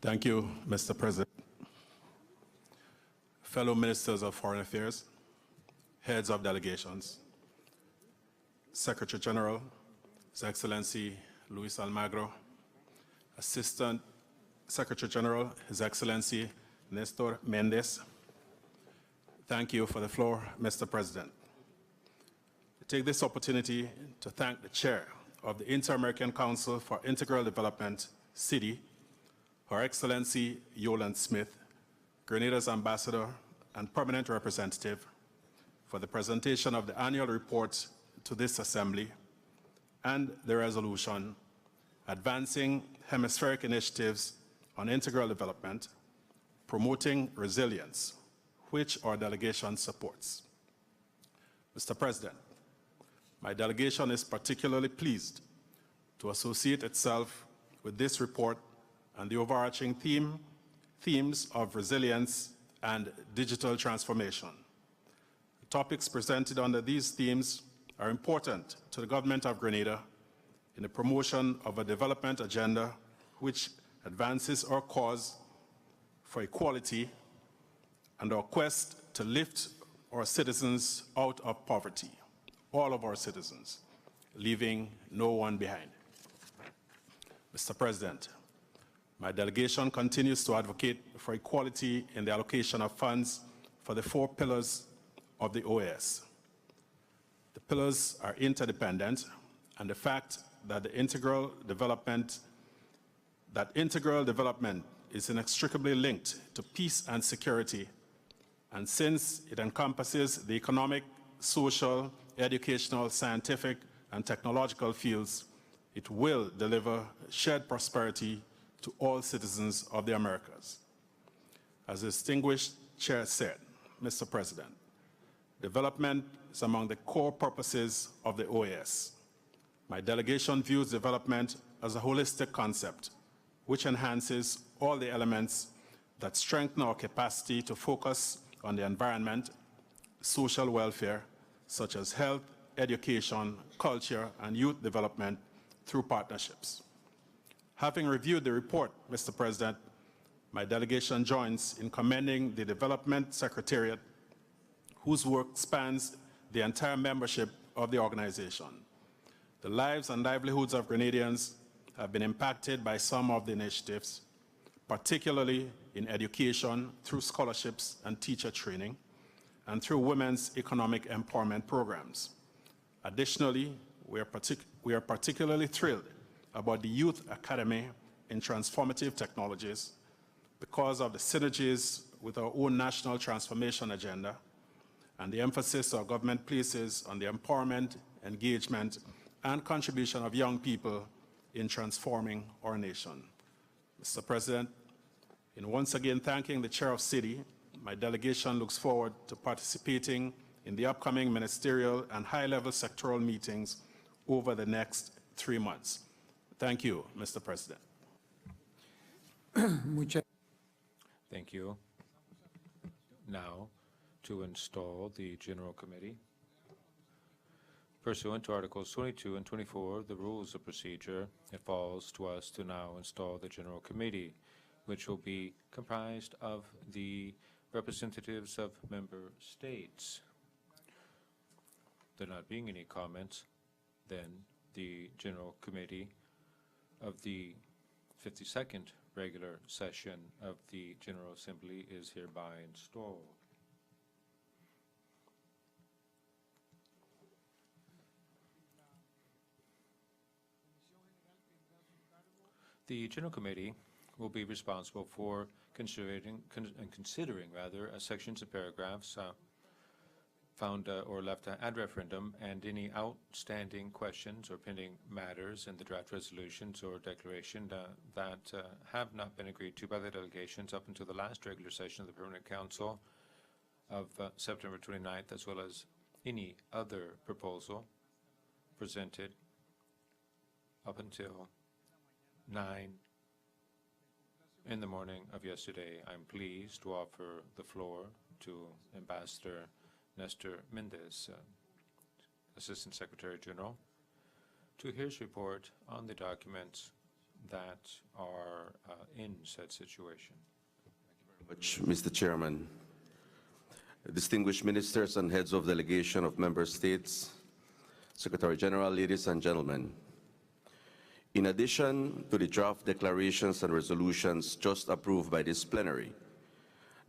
Thank you, Mr. President. Fellow Ministers of Foreign Affairs, heads of delegations, Secretary General, His Excellency Luis Almagro, Assistant Secretary General, His Excellency Nestor Mendez, Thank you for the floor, Mr. President. I take this opportunity to thank the chair of the Inter-American Council for Integral Development, CITI, Her Excellency Yolande Smith, Grenada's ambassador and permanent representative, for the presentation of the annual report to this assembly and the resolution advancing hemispheric initiatives on integral development, promoting resilience, which our delegation supports. Mr. President, my delegation is particularly pleased to associate itself with this report and the overarching themes of resilience and digital transformation. The topics presented under these themes are important to the government of Grenada in the promotion of a development agenda which advances our cause for equality and our quest to lift our citizens out of poverty, all of our citizens, leaving no one behind. Mr. President, my delegation continues to advocate for equality in the allocation of funds for the 4 pillars of the OAS. The pillars are interdependent, and the fact that integral development is inextricably linked to peace and security, and since it encompasses the economic, social, educational, scientific, and technological fields, it will deliver shared prosperity to all citizens of the Americas. As the distinguished chair said, Mr. President, development is among the core purposes of the OAS. My delegation views development as a holistic concept, which enhances all the elements that strengthen our capacity to focus on the environment, social welfare, such as health, education, culture, and youth development through partnerships. Having reviewed the report, Mr. President, my delegation joins in commending the Development Secretariat, whose work spans the entire membership of the organization. The lives and livelihoods of Grenadians have been impacted by some of the initiatives, particularly in education through scholarships and teacher training, and through women's economic empowerment programs. Additionally, we are particularly thrilled about the Youth Academy in Transformative Technologies because of the synergies with our own national transformation agenda and the emphasis our government places on the empowerment, engagement, and contribution of young people in transforming our nation. Mr. President, in once again thanking the Chair of CITI, my delegation looks forward to participating in the upcoming ministerial and high-level sectoral meetings over the next 3 months. Thank you, Mr. President. Thank you. Now, to install the General Committee. Pursuant to Articles 22 and 24 of the Rules of Procedure, it falls to us to now install the General Committee, which will be comprised of the representatives of member states. There not being any comments, then the General Committee of the 52nd regular session of the General Assembly is hereby installed. The General Committee will be responsible for considering sections and paragraphs found or left ad referendum, and any outstanding questions or pending matters in the draft resolutions or declaration that have not been agreed to by the delegations up until the last regular session of the Permanent Council of September 29th, as well as any other proposal presented up until 9 in the morning of yesterday. I'm pleased to offer the floor to Ambassador Nestor Mendez, Assistant Secretary General, to his report on the documents that are in said situation. Thank you very much, Mr. Chairman. Distinguished ministers and heads of delegation of member states, Secretary General, ladies and gentlemen. In addition to the draft declarations and resolutions just approved by this plenary,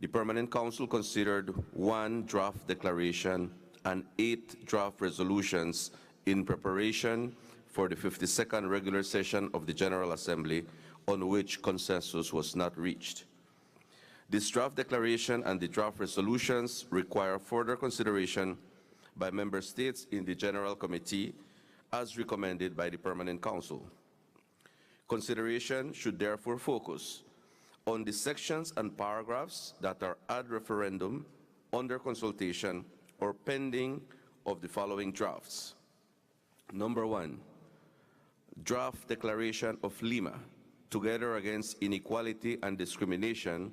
The Permanent Council considered 1 draft declaration and 8 draft resolutions in preparation for the 52nd regular session of the General Assembly, on which consensus was not reached. This draft declaration and the draft resolutions require further consideration by member states in the General Committee, as recommended by the Permanent Council. Consideration should therefore focus on the sections and paragraphs that are ad referendum, under consultation, or pending of the following drafts. Number 1, Draft Declaration of Lima, Together Against Inequality and Discrimination,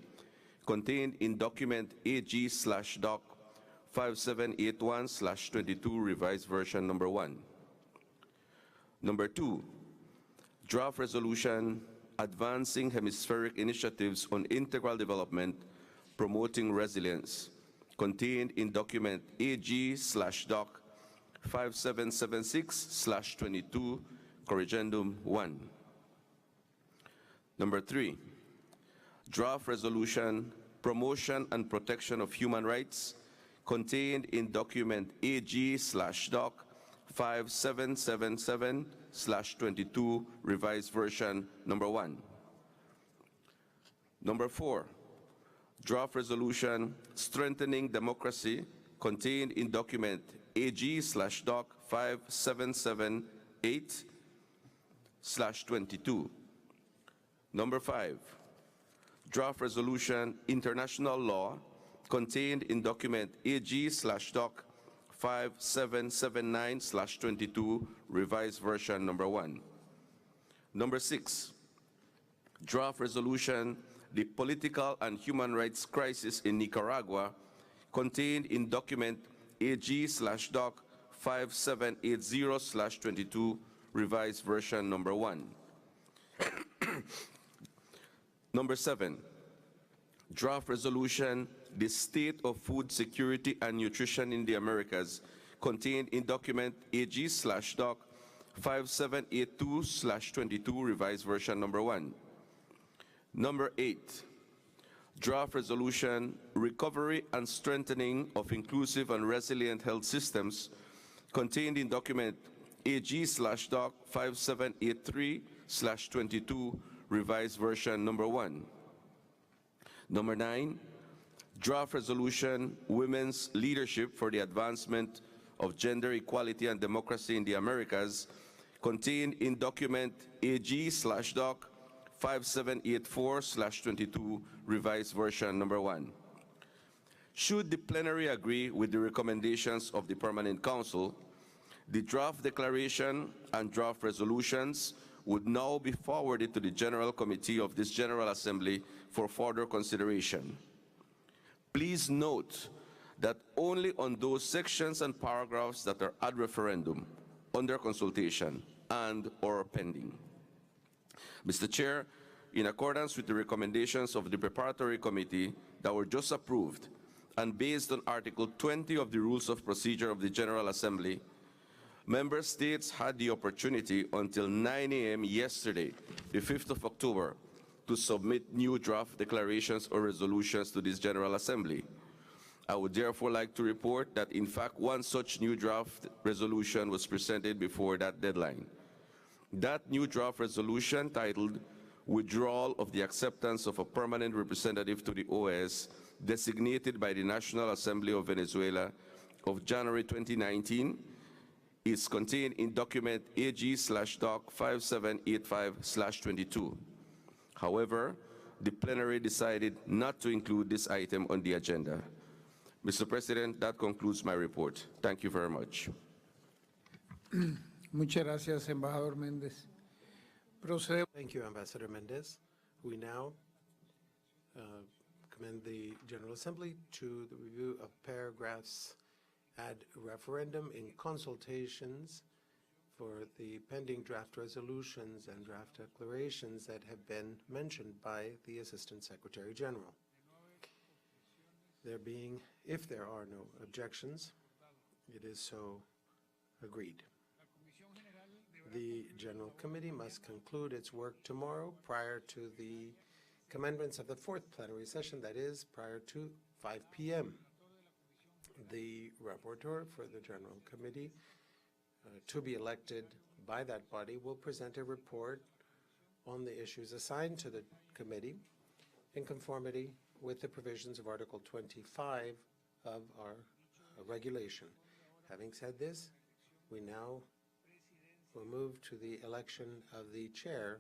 contained in document AG/Doc 5781/22, revised version number 1. Number 2, Draft Resolution Advancing Hemispheric Initiatives on Integral Development, Promoting Resilience, contained in document AG/Doc 5776/22, corrigendum 1. Number 3, Draft Resolution Promotion and Protection of Human Rights, contained in document AG/Doc 5777/22, revised version number 1. Number 4, Draft Resolution Strengthening Democracy, contained in document AG/Doc 5778/22. Number 5, Draft Resolution International Law, contained in document AG/Doc 5779/22, revised version number 1. Number 6, Draft Resolution The Political and Human Rights Crisis in Nicaragua, contained in document AG/Doc 5780/22, revised version number 1. Number 7, Draft Resolution The State of Food Security and Nutrition in the Americas, contained in document AG/Doc 5782/22, revised version number 1. Number 8, Draft Resolution Recovery and Strengthening of Inclusive and Resilient Health Systems, contained in document AG/Doc 5783/22, revised version number 1. Number 9, Draft Resolution Women's Leadership for the Advancement of Gender Equality and Democracy in the Americas, contained in document AG/Doc 5784/22, revised version number 1. Should the plenary agree with the recommendations of the Permanent Council, the draft declaration and draft resolutions would now be forwarded to the General Committee of this General Assembly for further consideration. Please note that only on those sections and paragraphs that are ad referendum, under consultation, and/or pending. Mr. Chair, in accordance with the recommendations of the preparatory committee that were just approved, and based on Article 20 of the Rules of Procedure of the General Assembly, member states had the opportunity until 9 a.m. yesterday, the 5th of October, to submit new draft declarations or resolutions to this General Assembly. I would therefore like to report that, in fact, one such new draft resolution was presented before that deadline. That new draft resolution, titled Withdrawal of the Acceptance of a Permanent Representative to the OAS, designated by the National Assembly of Venezuela of January 2019, is contained in document AG/Doc 5785/22. However, the plenary decided not to include this item on the agenda. Mr. President, that concludes my report. Thank you very much. Muchas gracias, embajador Méndez. Procedemos. Thank you, Ambassador Mendez. We now commend the General Assembly to the review of paragraphs ad referendum in consultations for the pending draft resolutions and draft declarations that have been mentioned by the Assistant Secretary General. If there are no objections, it is so agreed. The General Committee must conclude its work tomorrow prior to the commencements of the fourth plenary session, that is, prior to 5 p.m. The rapporteur for the General Committee to be elected by that body will present a report on the issues assigned to the committee in conformity with the provisions of Article 25 of our regulation. Having said this, we now will move to the election of the chair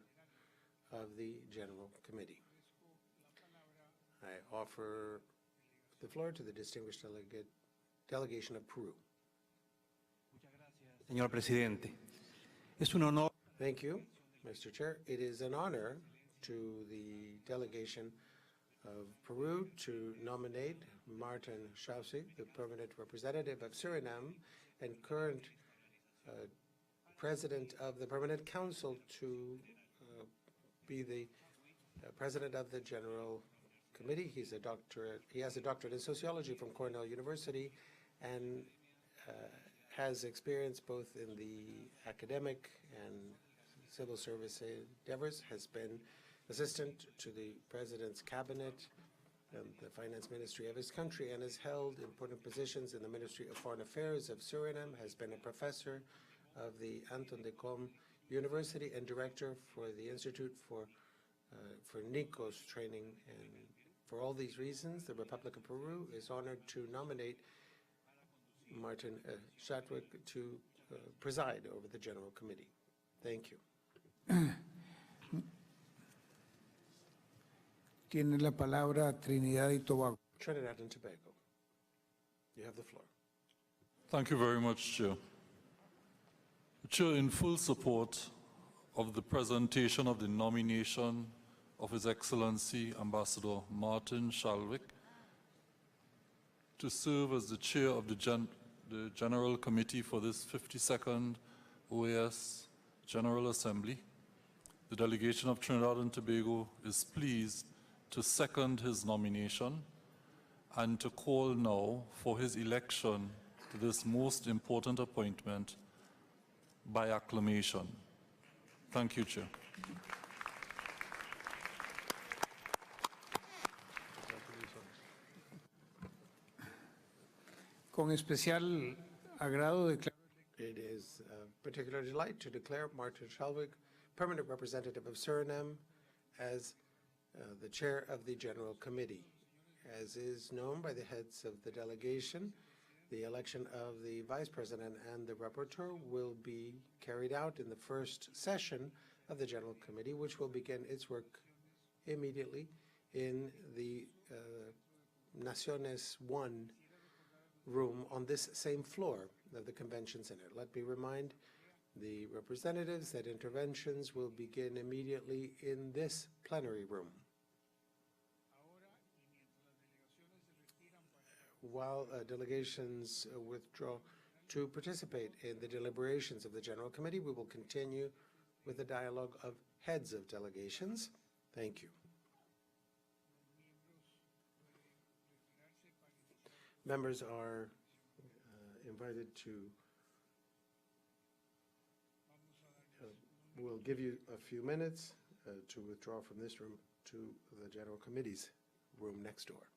of the General Committee. I offer the floor to the distinguished delegation of Peru. Señor presidente, es un honor. Thank you, Mr. Chair. It is an honor to the delegation of Peru to nominate Martin Schausig, the permanent representative of Suriname and current president of the Permanent Council, to be the president of the General Committee. He has a doctorate in sociology from Cornell University and has experience both in the academic and civil service endeavors, has been assistant to the president's cabinet and the finance ministry of his country, and has held important positions in the Ministry of Foreign Affairs of Suriname, has been a professor of the Anton de Com University and director for the Institute for NICO's training. And for all these reasons, the Republic of Peru is honored to nominate Martin Schausig to preside over the General Committee. Thank you. Tiene la palabra Trinidad y Tobago. Trinidad and Tobago, you have the floor. Thank you very much, Chair. Chair, in full support of the presentation of the nomination of His Excellency Ambassador Martin Schausig to serve as the chair of the General Committee for this 52nd OAS General Assembly, the delegation of Trinidad and Tobago is pleased to second his nomination and to call now for his election to this most important appointment by acclamation. Thank you, Chair. Con especial agrado declaro. It is a particular delight to declare Martin Schausig, permanent representative of Suriname, as the chair of the General Committee. As is known by the heads of the delegation, the election of the vice president and the rapporteur will be carried out in the first session of the General Committee, which will begin its work immediately in the Naciones 1 room on this same floor of the Convention Center. Let me remind the representatives that interventions will begin immediately in this plenary room. While delegations withdraw to participate in the deliberations of the General Committee, we will continue with the dialogue of heads of delegations. Thank you. Members are invited to, we'll give you a few minutes to withdraw from this room to the General Committee's room next door.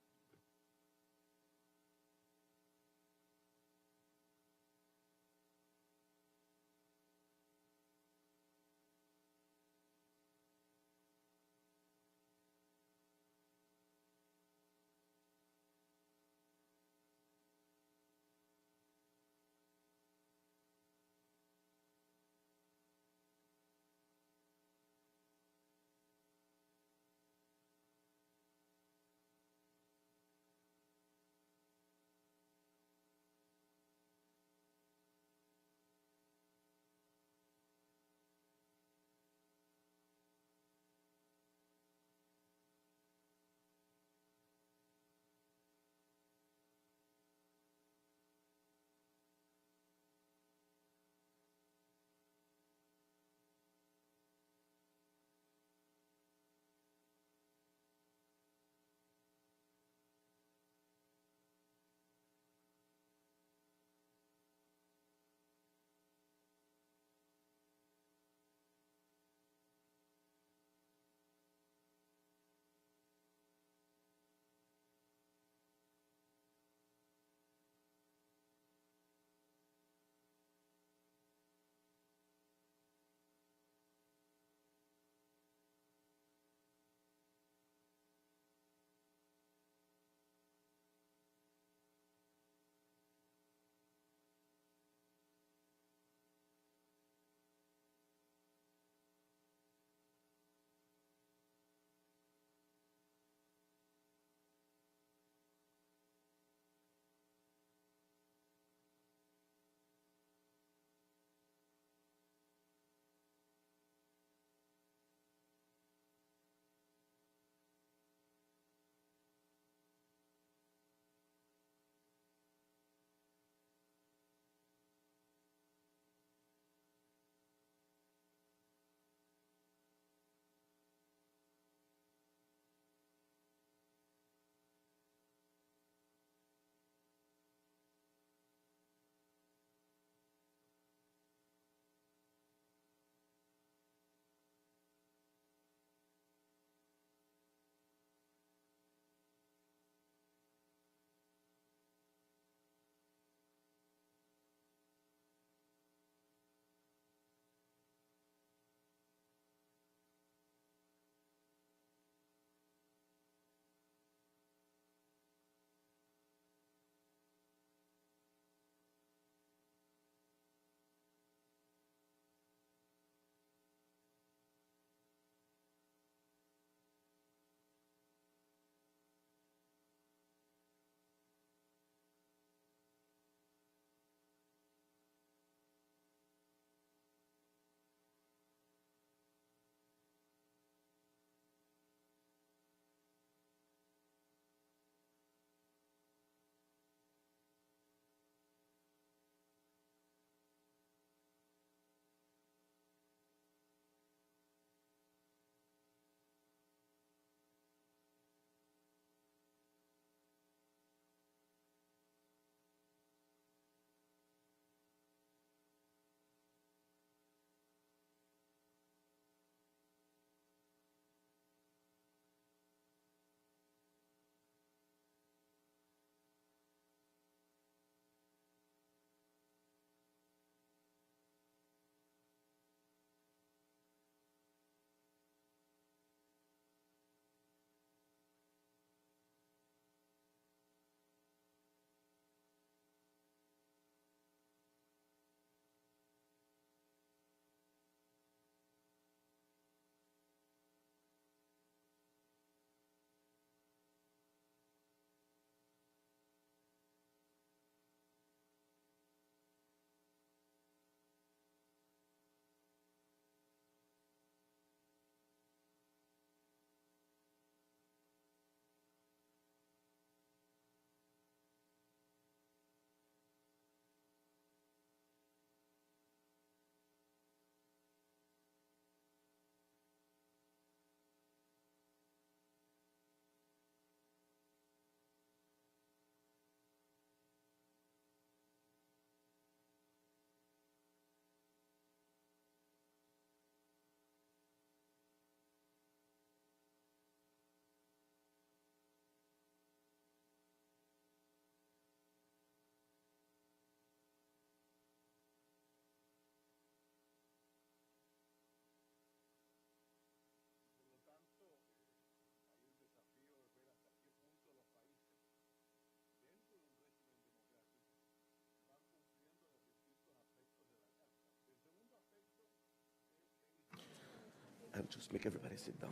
I'll just make everybody sit down.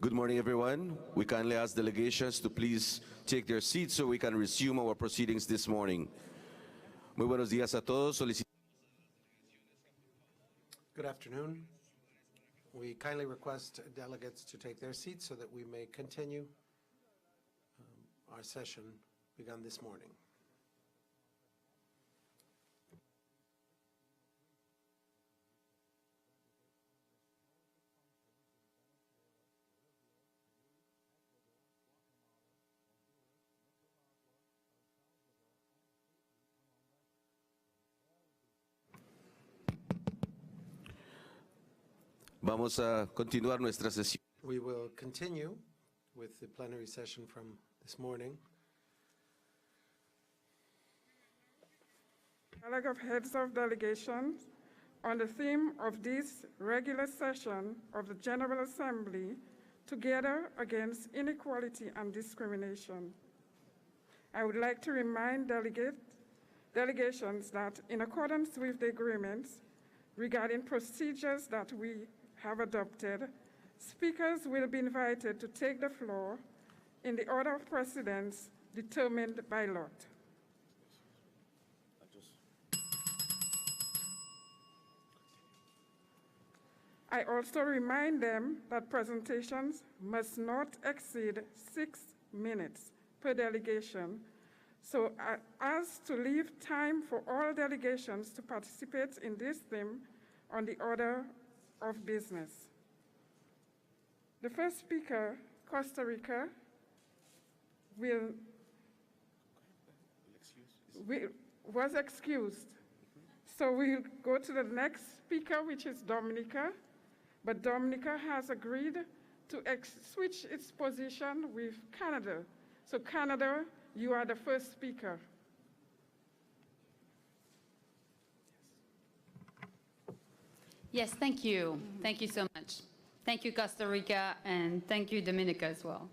Good morning, everyone. We kindly ask delegations to please take their seats so we can resume our proceedings this morning. Muy buenos días a todos. Good afternoon. We kindly request delegates to take their seats so that we may continue our session begun this morning. Vamos a continuar nuestra sesión. We will continue with the plenary session from this morning. Dialogue of heads of delegations on the theme of this regular session of the General Assembly, Together Against Inequality and Discrimination. I would like to remind delegations that in accordance with the agreements regarding procedures that we have adopted, speakers will be invited to take the floor in the order of precedence determined by lot. I also remind them that presentations must not exceed 6 minutes per delegation, so as to leave time for all delegations to participate in this theme on the order of business. The first speaker, Costa Rica, was excused. So we'll go to the next speaker, which is Dominica. But Dominica has agreed to switch its position with Canada. So Canada, you are the first speaker. Yes, thank you. Thank you so much. Thank you, Costa Rica, and thank you, Dominica, as well.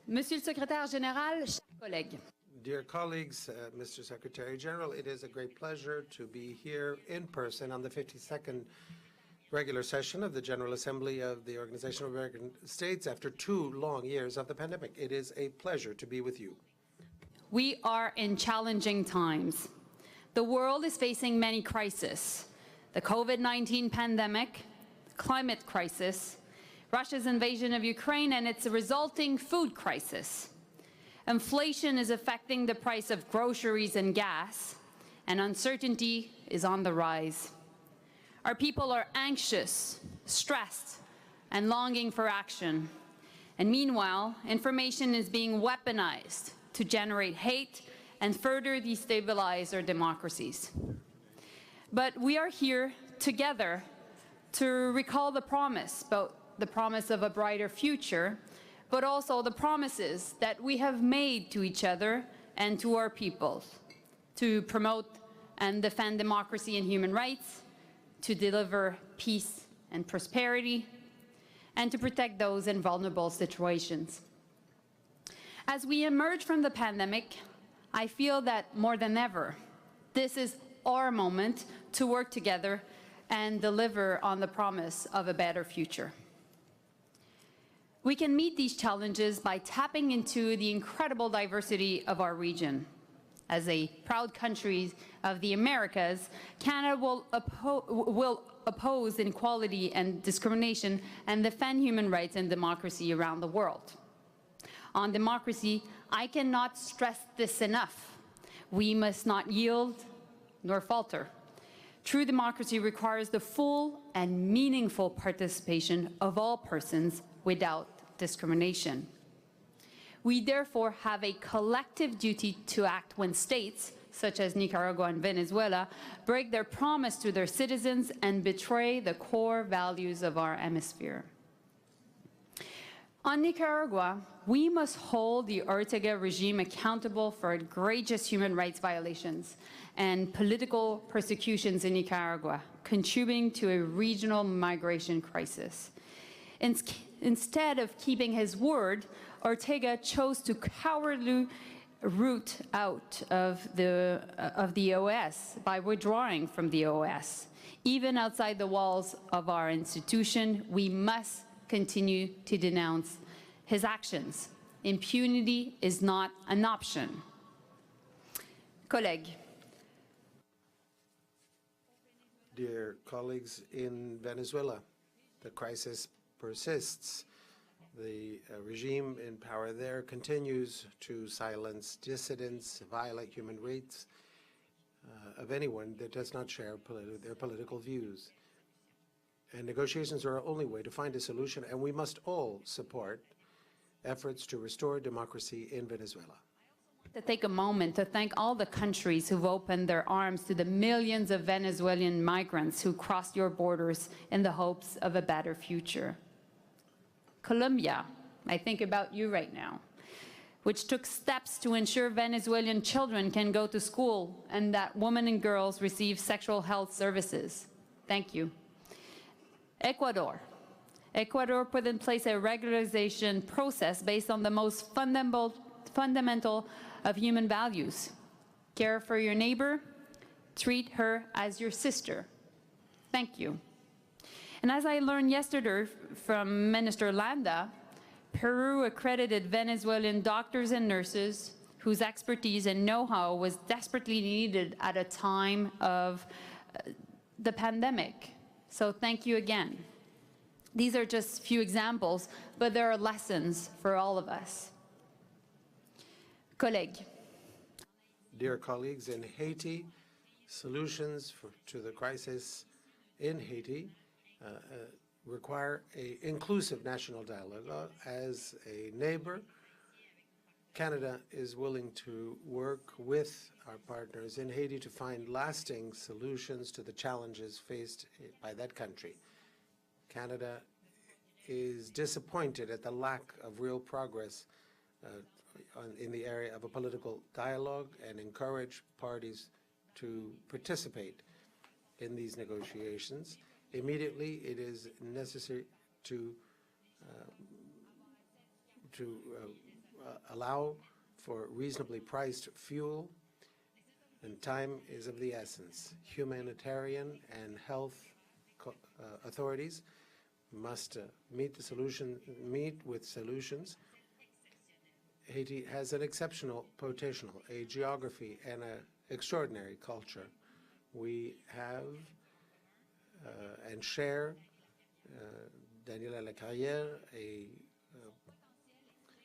Monsieur le Secrétaire Général, chers collègues. Dear colleagues, Mr. Secretary General, it is a great pleasure to be here in person on the 52nd regular session of the General Assembly of the Organization of American States after 2 long years of the pandemic. It is a pleasure to be with you. We are in challenging times. The world is facing many crises. The COVID-19 pandemic, climate crisis, Russia's invasion of Ukraine and its resulting food crisis. Inflation is affecting the price of groceries and gas, and uncertainty is on the rise. Our people are anxious, stressed, and longing for action. And meanwhile, information is being weaponized to generate hate and further destabilize our democracies. But we are here together to recall the promise, both the promise of a brighter future, but also the promises that we have made to each other and to our peoples to promote and defend democracy and human rights, to deliver peace and prosperity, and to protect those in vulnerable situations. As we emerge from the pandemic, I feel that more than ever, this is our moment to work together and deliver on the promise of a better future. We can meet these challenges by tapping into the incredible diversity of our region. As a proud country of the Americas, Canada will oppose inequality and discrimination and defend human rights and democracy around the world. On democracy, I cannot stress this enough. We must not yield nor falter. True democracy requires the full and meaningful participation of all persons without discrimination. We therefore have a collective duty to act when states, such as Nicaragua and Venezuela, break their promise to their citizens and betray the core values of our hemisphere. On Nicaragua, we must hold the Ortega regime accountable for egregious human rights violations and political persecutions in Nicaragua, contributing to a regional migration crisis. Instead of keeping his word, Ortega chose to cowardly root out of the OAS by withdrawing from the OAS, Even outside the walls of our institution, we must continue to denounce his actions. Impunity is not an option. Collègues, Dear colleagues, in Venezuela, the crisis persists. The regime in power there continues to silence dissidents, violate human rights of anyone that does not share their political views. And negotiations are our only way to find a solution, and we must all support efforts to restore democracy in Venezuela. to take a moment to thank all the countries who've opened their arms to the millions of Venezuelan migrants who crossed your borders in the hopes of a better future. Colombia, I think about you right now, which took steps to ensure Venezuelan children can go to school and that women and girls receive sexual health services. Thank you. Ecuador. Ecuador put in place a regularization process based on the most fundamental of human values. Care for your neighbor, treat her as your sister. Thank you. And as I learned yesterday from Minister Landa, Peru accredited Venezuelan doctors and nurses whose expertise and know-how was desperately needed at a time of the pandemic. So thank you again. These are just few examples, but there are lessons for all of us. Collègues. Dear colleagues, in Haiti, solutions to the crisis in Haiti require an inclusive national dialogue. As a neighbor, Canada is willing to work with our partners in Haiti to find lasting solutions to the challenges faced by that country. Canada is disappointed at the lack of real progress in the area of a political dialogue and encourage parties to participate in these negotiations. Immediately, it is necessary to allow for reasonably priced fuel, and time is of the essence. Humanitarian and health authorities must meet with solutions. Haiti has an exceptional potential, a geography, and an extraordinary culture. We have and share Daniela Lecarrière, a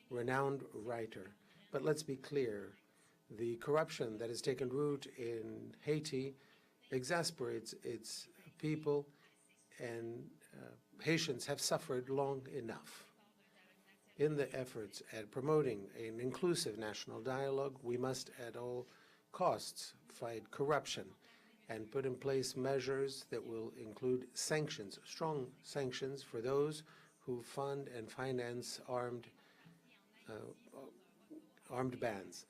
renowned writer. But let's be clear, the corruption that has taken root in Haiti exasperates its people, and Haitians have suffered long enough. In the efforts at promoting an inclusive national dialogue, we must at all costs fight corruption and put in place measures that will include sanctions, strong sanctions for those who fund and finance armed bands.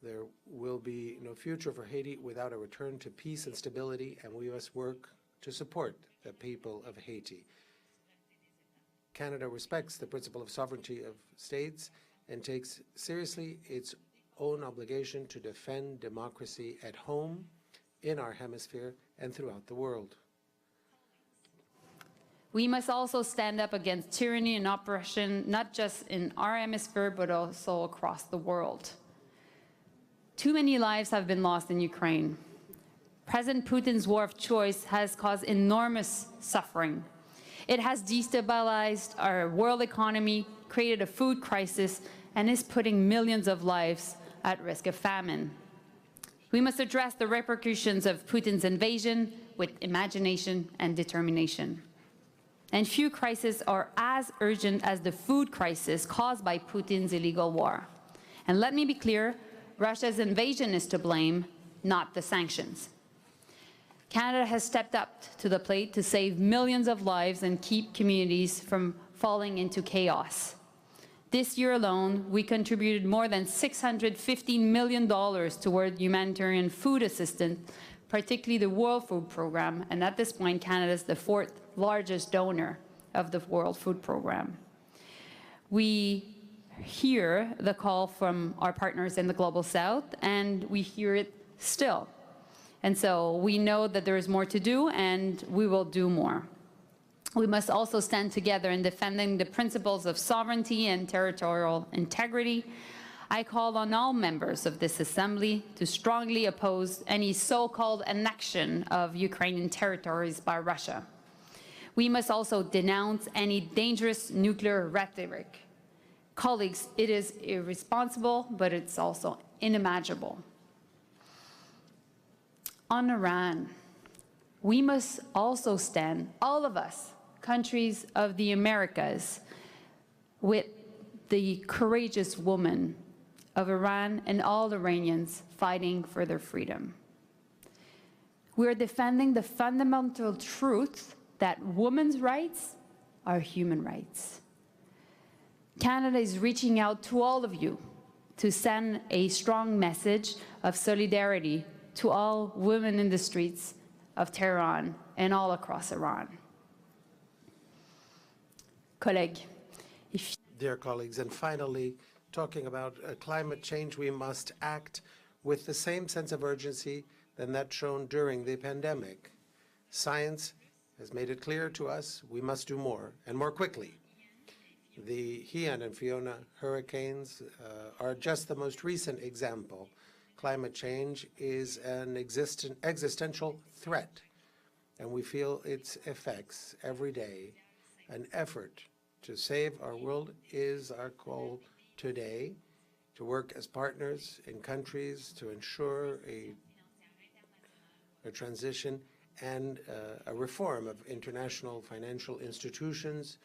There will be no future for Haiti without a return to peace and stability, and we must work to support the people of Haiti. Canada respects the principle of sovereignty of states and takes seriously its own obligation to defend democracy at home, in our hemisphere, and throughout the world. We must also stand up against tyranny and oppression, not just in our hemisphere, but also across the world. Too many lives have been lost in Ukraine. President Putin's war of choice has caused enormous suffering. It has destabilized our world economy, created a food crisis, and is putting millions of lives at risk of famine. We must address the repercussions of Putin's invasion with imagination and determination. And few crises are as urgent as the food crisis caused by Putin's illegal war. And let me be clear, Russia's invasion is to blame, not the sanctions. Canada has stepped up to the plate to save millions of lives and keep communities from falling into chaos. This year alone, we contributed more than $615 million toward humanitarian food assistance, particularly the World Food Program, and at this point, Canada is the fourth largest donor of the World Food Program. We hear the call from our partners in the Global South, and we hear it still. And so we know that there is more to do, and we will do more. We must also stand together in defending the principles of sovereignty and territorial integrity. I call on all members of this assembly to strongly oppose any so-called annexion of Ukrainian territories by Russia. We must also denounce any dangerous nuclear rhetoric. Colleagues, it is irresponsible, but it's also unimaginable. On Iran, we must also stand, all of us, countries of the Americas, with the courageous women of Iran and all Iranians fighting for their freedom. We are defending the fundamental truth that women's rights are human rights. Canada is reaching out to all of you to send a strong message of solidarity to all women in the streets of Tehran and all across Iran. Dear colleagues, and finally, talking about climate change, we must act with the same sense of urgency than that shown during the pandemic. Science has made it clear to us we must do more, and more quickly. The Haiyan and Fiona hurricanes are just the most recent example. Climate change is an existential threat, and we feel its effects every day. An effort to save our world is our goal today, to work as partners in countries to ensure a transition and a reform of international financial institutions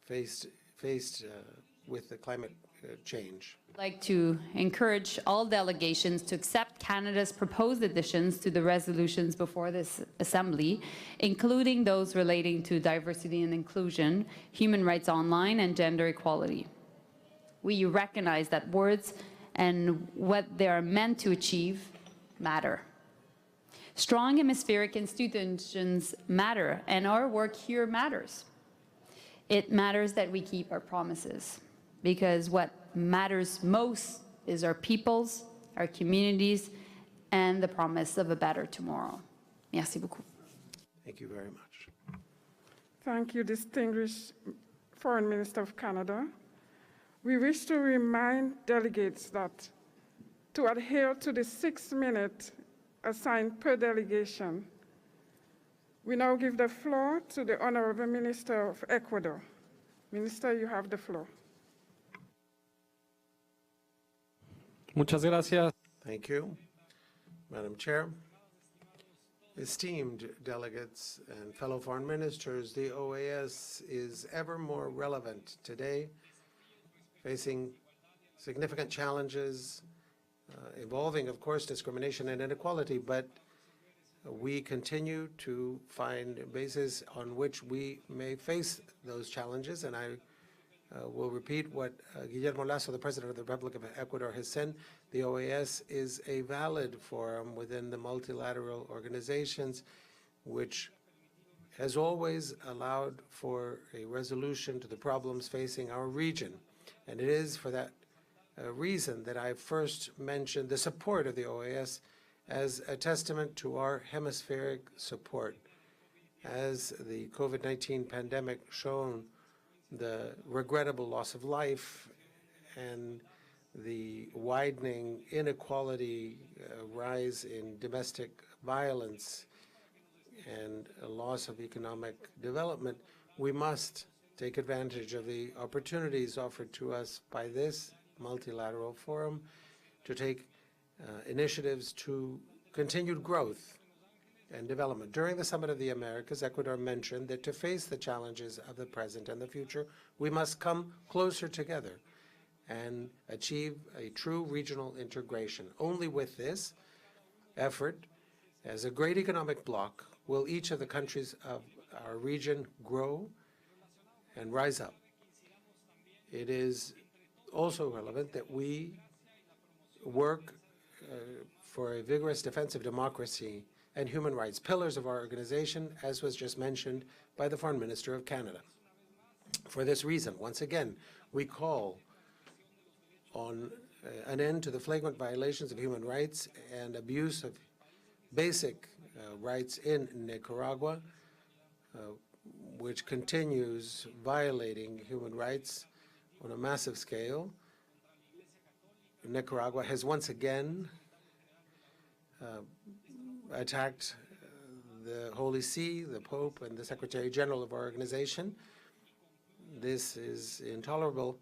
faced with the climate change. I'd like to encourage all delegations to accept Canada's proposed additions to the resolutions before this Assembly, including those relating to diversity and inclusion, human rights online, and gender equality. We recognize that words and what they are meant to achieve matter. Strong hemispheric institutions matter, and our work here matters. It matters that we keep our promises, because what matters most is our peoples, our communities, and the promise of a better tomorrow. Merci beaucoup. Thank you very much. Thank you, distinguished Foreign Minister of Canada. We wish to remind delegates that to adhere to the 6 minutes assigned per delegation. We now give the floor to the Honorable Minister of Ecuador. Minister, you have the floor. Muchas gracias. Thank you, Madam Chair. Esteemed delegates and fellow foreign ministers, the OAS is ever more relevant today, facing significant challenges involving, of course, discrimination and inequality, but we continue to find bases on which we may face those challenges, and I will repeat what Guillermo Lasso, the President of the Republic of Ecuador, has said. The OAS is a valid forum within the multilateral organizations, which has always allowed for a resolution to the problems facing our region. And it is for that reason that I first mentioned the support of the OAS as a testament to our hemispheric support. As the COVID-19 pandemic shown the regrettable loss of life and the widening inequality, rise in domestic violence, and a loss of economic development, we must take advantage of the opportunities offered to us by this multilateral forum to take initiatives to continued growth and development. During the Summit of the Americas, Ecuador mentioned that to face the challenges of the present and the future, we must come closer together and achieve a true regional integration. Only with this effort, as a great economic bloc, will each of the countries of our region grow and rise up. It is also relevant that we work for a vigorous defense of democracy and human rights, pillars of our organization, as was just mentioned by the Foreign Minister of Canada. For this reason, once again, we call on an end to the flagrant violations of human rights and abuse of basic rights in Nicaragua, which continues violating human rights on a massive scale. Nicaragua has once again attacked the Holy See, the Pope, and the Secretary General of our organization. This is intolerable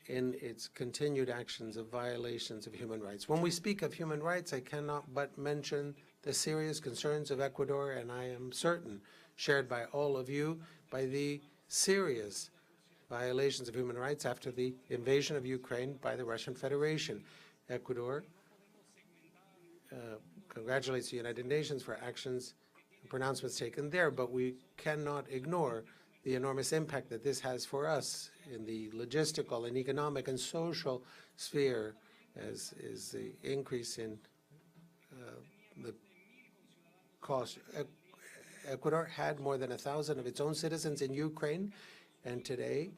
in its continued actions of violations of human rights. When we speak of human rights, I cannot but mention the serious concerns of Ecuador, and I am certain shared by all of you, by the serious violations of human rights after the invasion of Ukraine by the Russian Federation. Ecuador congratulates the United Nations for actions and pronouncements taken there, but we cannot ignore the enormous impact that this has for us in the logistical and economic and social sphere, as is the increase in the cost. Ecuador had more than 1,000 of its own citizens in Ukraine, and today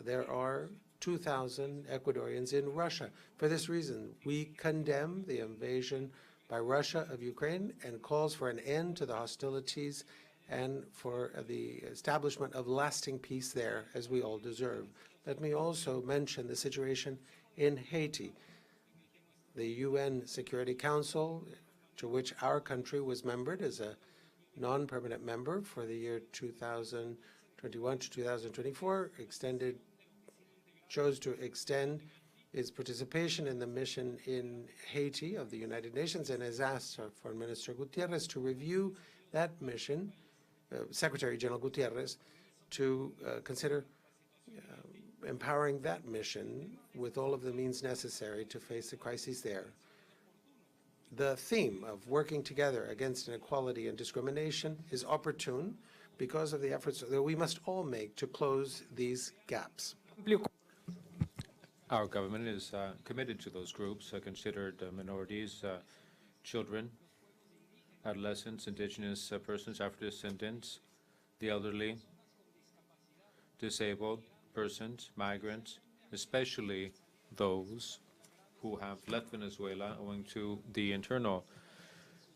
there are 2,000 Ecuadorians in Russia. For this reason, we condemn the invasion by Russia of Ukraine and calls for an end to the hostilities and for the establishment of lasting peace there, as we all deserve. Let me also mention the situation in Haiti. The UN Security Council, to which our country was membered as a non-permanent member for the year 2021 to 2024, chose to extend its participation in the mission in Haiti of the United Nations and has asked Foreign Minister Gutierrez to review that mission, Secretary General Gutierrez, to consider empowering that mission with all of the means necessary to face the crises there. The theme of working together against inequality and discrimination is opportune because of the efforts that we must all make to close these gaps. Our government is committed to those groups considered minorities, children, adolescents, indigenous persons, Afro-descendants, the elderly, disabled persons, migrants, especially those who have left Venezuela owing to the internal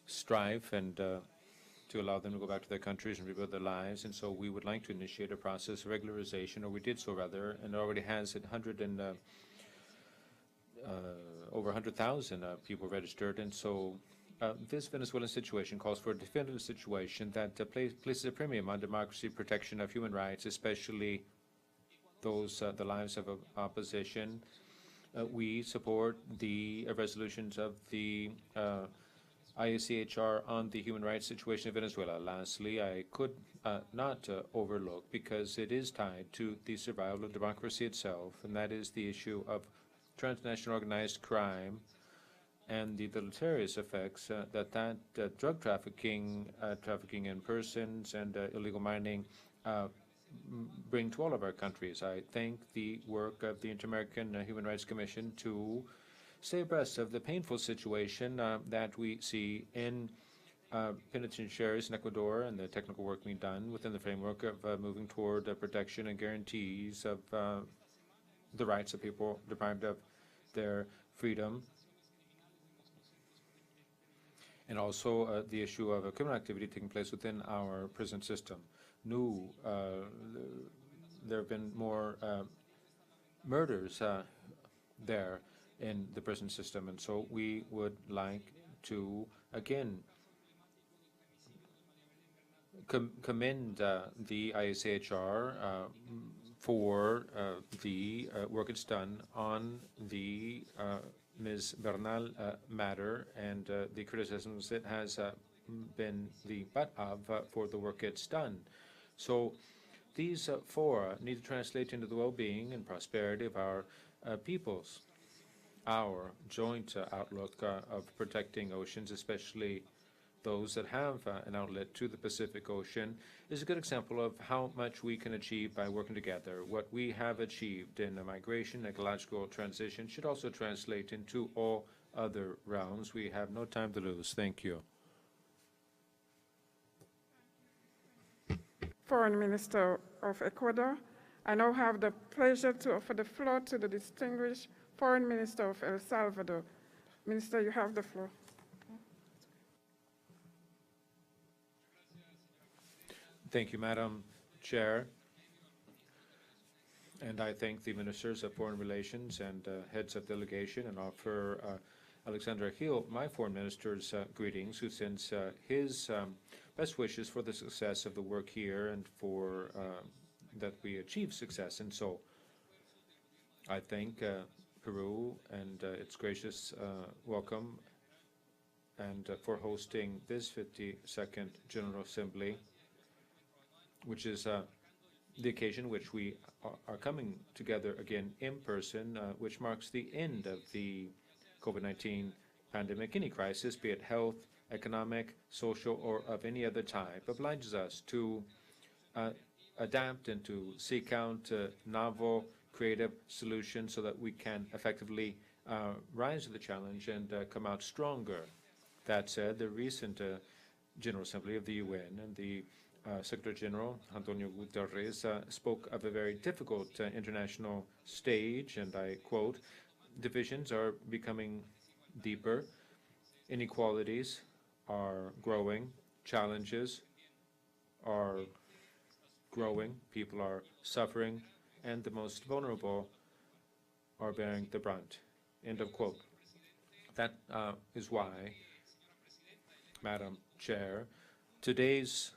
strife and to allow them to go back to their countries and rebuild their lives. And so we would like to initiate a process of regularization, or we did so rather, and already has over 100,000 people registered. And so this Venezuelan situation calls for a definitive situation that places a premium on democracy, protection of human rights, especially those the lives of opposition. We support the resolutions of the IACHR on the human rights situation in Venezuela. Lastly, I could not overlook, because it is tied to the survival of democracy itself, and that is the issue of transnational organized crime and the deleterious effects that drug trafficking, trafficking in persons, and illegal mining bring to all of our countries. I thank the work of the Inter-American Human Rights Commission to stay abreast of the painful situation that we see in penitentiaries in Ecuador, and the technical work being done within the framework of moving toward protection and guarantees of the rights of people deprived of their freedom, and also the issue of criminal activity taking place within our prison system. There have been more murders there in the prison system, and so we would like to again commend the IACHR for the work it's done on the Ms. Bernal matter, and the criticisms it has been the butt of for the work it's done. So these fora need to translate into the well-being and prosperity of our peoples. Our joint outlook of protecting oceans, especially those that have an outlet to the Pacific Ocean, is a good example of how much we can achieve by working together. What we have achieved in migration, ecological transition, should also translate into all other realms. We have no time to lose. Thank you. Foreign Minister of Ecuador. I now have the pleasure to offer the floor to the distinguished Foreign Minister of El Salvador. Minister, you have the floor. Thank you, Madam Chair. And I thank the Ministers of Foreign Relations and heads of delegation, and offer Alexander Hill, my Foreign Minister's greetings, who sends his best wishes for the success of the work here and for that we achieve success. And so I thank Peru and its gracious welcome and for hosting this 52nd General Assembly, which is the occasion which we are coming together again in person, which marks the end of the COVID-19 pandemic. Any crisis, be it health, economic, social, or of any other type, obliges us to adapt and to seek out novel, creative solutions so that we can effectively rise to the challenge and come out stronger. That said, the recent General Assembly of the UN and the Secretary General Antonio Guterres spoke of a very difficult international stage, and I quote, "Divisions are becoming deeper, inequalities are growing, challenges are growing, people are suffering, and the most vulnerable are bearing the brunt." End of quote. That is why, Madam Chair, today's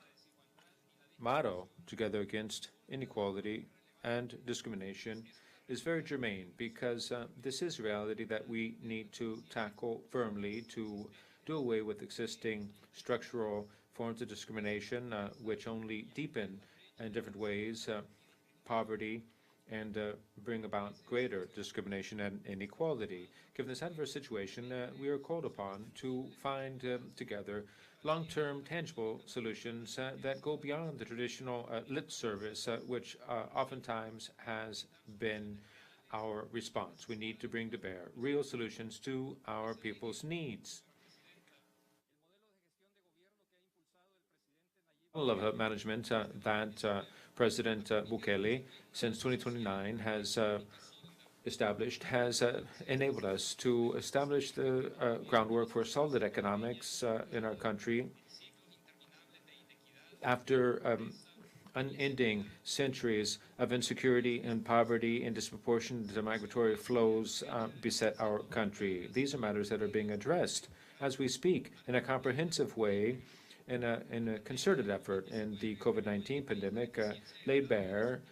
motto, "Together Against Inequality and Discrimination," is very germane, because this is a reality that we need to tackle firmly to do away with existing structural forms of discrimination, which only deepen in different ways poverty and bring about greater discrimination and inequality. Given this adverse situation, we are called upon to find together long-term tangible solutions that go beyond the traditional lip service, which oftentimes has been our response. We need to bring to bear real solutions to our people's needs. Model of management that President Bukele, since 2029, has established has enabled us to establish the groundwork for solid economics in our country. After unending centuries of insecurity and poverty and disproportionate migratory flows beset our country. These are matters that are being addressed as we speak in a comprehensive way, in a concerted effort. And the COVID-19 pandemic laid bare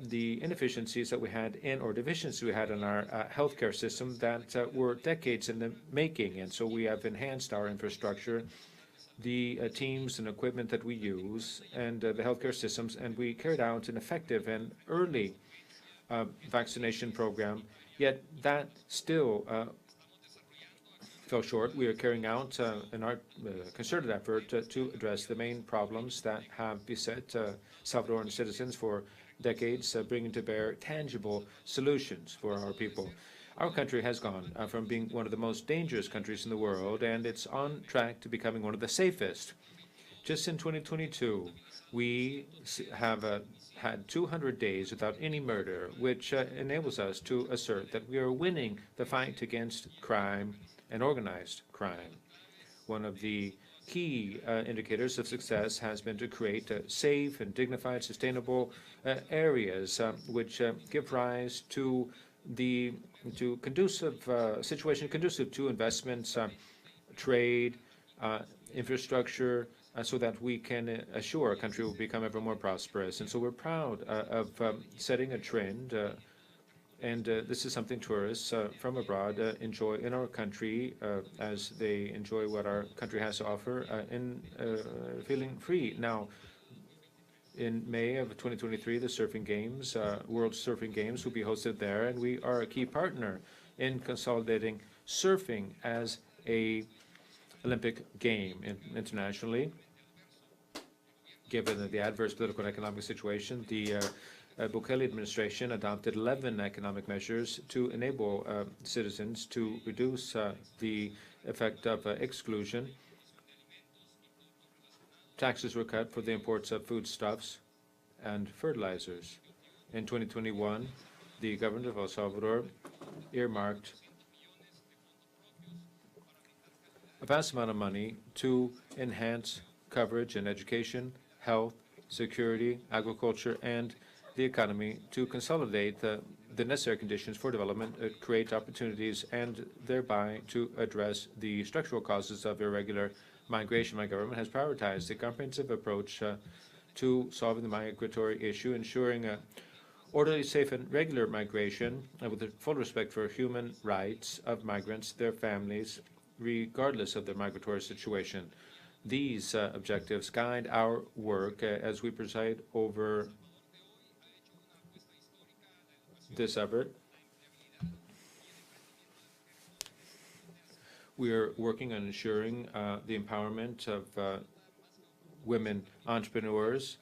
the inefficiencies that we had in, or deficiencies we had in our healthcare system that were decades in the making. And so we have enhanced our infrastructure, the teams and equipment that we use, and the healthcare systems, and we carried out an effective and early vaccination program. Yet that still fell short. We are carrying out in our concerted effort to address the main problems that have beset Salvadoran citizens for decades, bringing to bear tangible solutions for our people. Our country has gone from being one of the most dangerous countries in the world, and it's on track to becoming one of the safest. Just in 2022, we have had 200 days without any murder, which enables us to assert that we are winning the fight against crime and organized crime. One of the key indicators of success has been to create safe and dignified, sustainable areas which give rise to conducive situation conducive to investments, trade, infrastructure, so that we can assure our country will become ever more prosperous. And so we're proud of setting a trend. And this is something tourists from abroad enjoy in our country as they enjoy what our country has to offer in feeling free. Now, in May of 2023, the Surfing Games, World Surfing Games, will be hosted there, and we are a key partner in consolidating surfing as a Olympic game internationally. Given the adverse political and economic situation, the Bukele administration adopted 11 economic measures to enable citizens to reduce the effect of exclusion. Taxes were cut for the imports of foodstuffs and fertilizers. In 2021, the government of El Salvador earmarked a vast amount of money to enhance coverage in education, health, security, agriculture, and the economy to consolidate the necessary conditions for development, create opportunities, and thereby to address the structural causes of irregular migration. My government has prioritized a comprehensive approach to solving the migratory issue, ensuring orderly, safe, and regular migration with the full respect for human rights of migrants, their families, regardless of their migratory situation. These objectives guide our work as we preside over this effort. We are working on ensuring the empowerment of women entrepreneurs.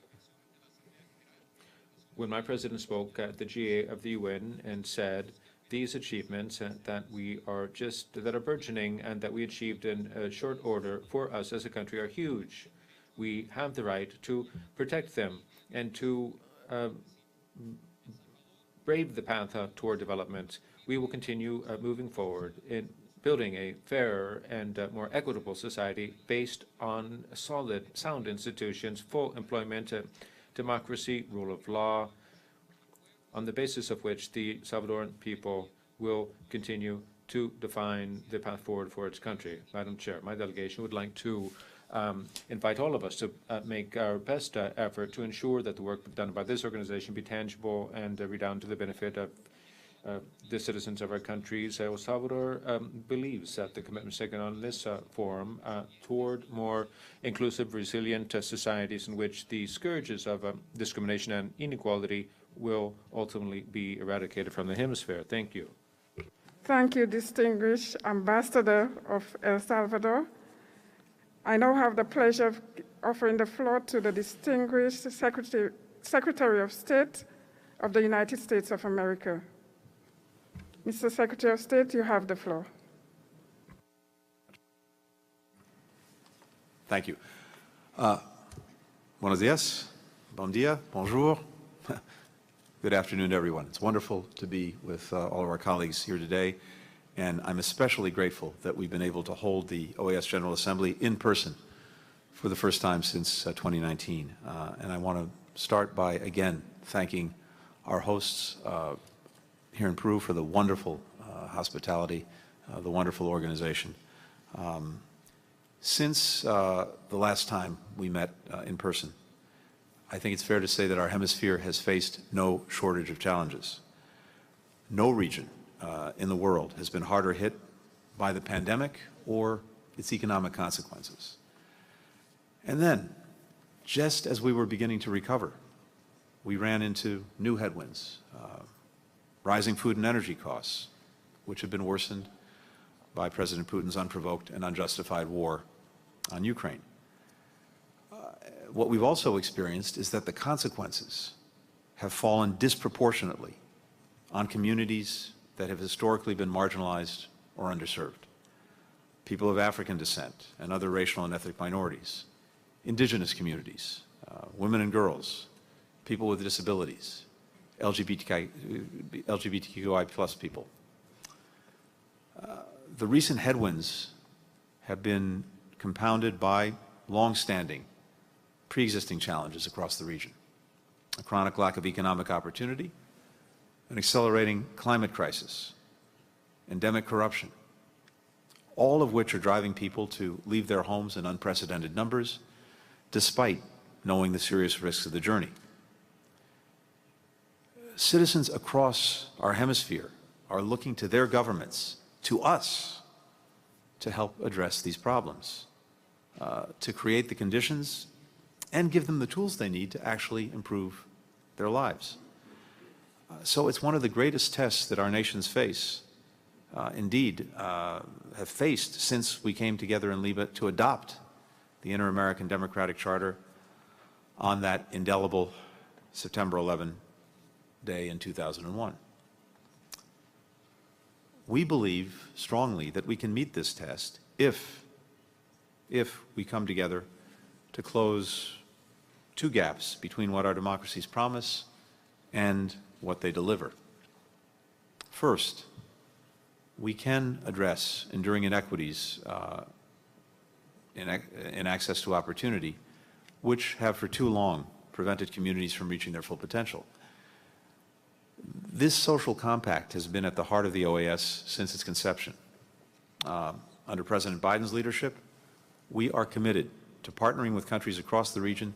When my president spoke at the GA of the UN and said these achievements that are burgeoning and that we achieved in short order for us as a country are huge. We have the right to protect them and to brave the path toward development. We will continue moving forward in building a fairer and more equitable society based on sound institutions, full employment, democracy, rule of law, on the basis of which the Salvadoran people will continue to define the path forward for its country. Madam Chair, my delegation would like to invite all of us to make our best effort to ensure that the work done by this organization be tangible and redound to the benefit of the citizens of our countries. El Salvador believes that the commitments taken on this forum toward more inclusive, resilient societies in which the scourges of discrimination and inequality will ultimately be eradicated from the hemisphere. Thank you. Thank you, distinguished Ambassador of El Salvador. I now have the pleasure of offering the floor to the distinguished Secretary of State of the United States of America. Mr. Secretary of State, you have the floor. Thank you. Buenos dias, bon dia, bonjour. Good afternoon, everyone. It's wonderful to be with all of our colleagues here today, and I'm especially grateful that we've been able to hold the OAS General Assembly in person for the first time since 2019. And I want to start by, again, thanking our hosts here in Peru for the wonderful hospitality, the wonderful organization. Since the last time we met in person, I think it's fair to say that our hemisphere has faced no shortage of challenges. No region in the world has been harder hit by the pandemic or its economic consequences. And then, just as we were beginning to recover, we ran into new headwinds, rising food and energy costs, which have been worsened by President Putin's unprovoked and unjustified war on Ukraine. What we've also experienced is that the consequences have fallen disproportionately on communities that have historically been marginalized or underserved. People of African descent and other racial and ethnic minorities, indigenous communities, women and girls, people with disabilities, LGBTQI plus people. The recent headwinds have been compounded by long-standing, pre-existing challenges across the region. A chronic lack of economic opportunity, an accelerating climate crisis, endemic corruption, all of which are driving people to leave their homes in unprecedented numbers, despite knowing the serious risks of the journey. Citizens across our hemisphere are looking to their governments, to us, to help address these problems, to create the conditions and give them the tools they need to actually improve their lives. So it's one of the greatest tests that our nations face, indeed, have faced since we came together in Lima to adopt the Inter-American Democratic Charter on that indelible September 11 day in 2001. We believe strongly that we can meet this test if we come together to close two gaps between what our democracies promise and what they deliver. First, we can address enduring inequities in access to opportunity, which have for too long prevented communities from reaching their full potential. This social compact has been at the heart of the OAS since its conception. Under President Biden's leadership, we are committed to partnering with countries across the region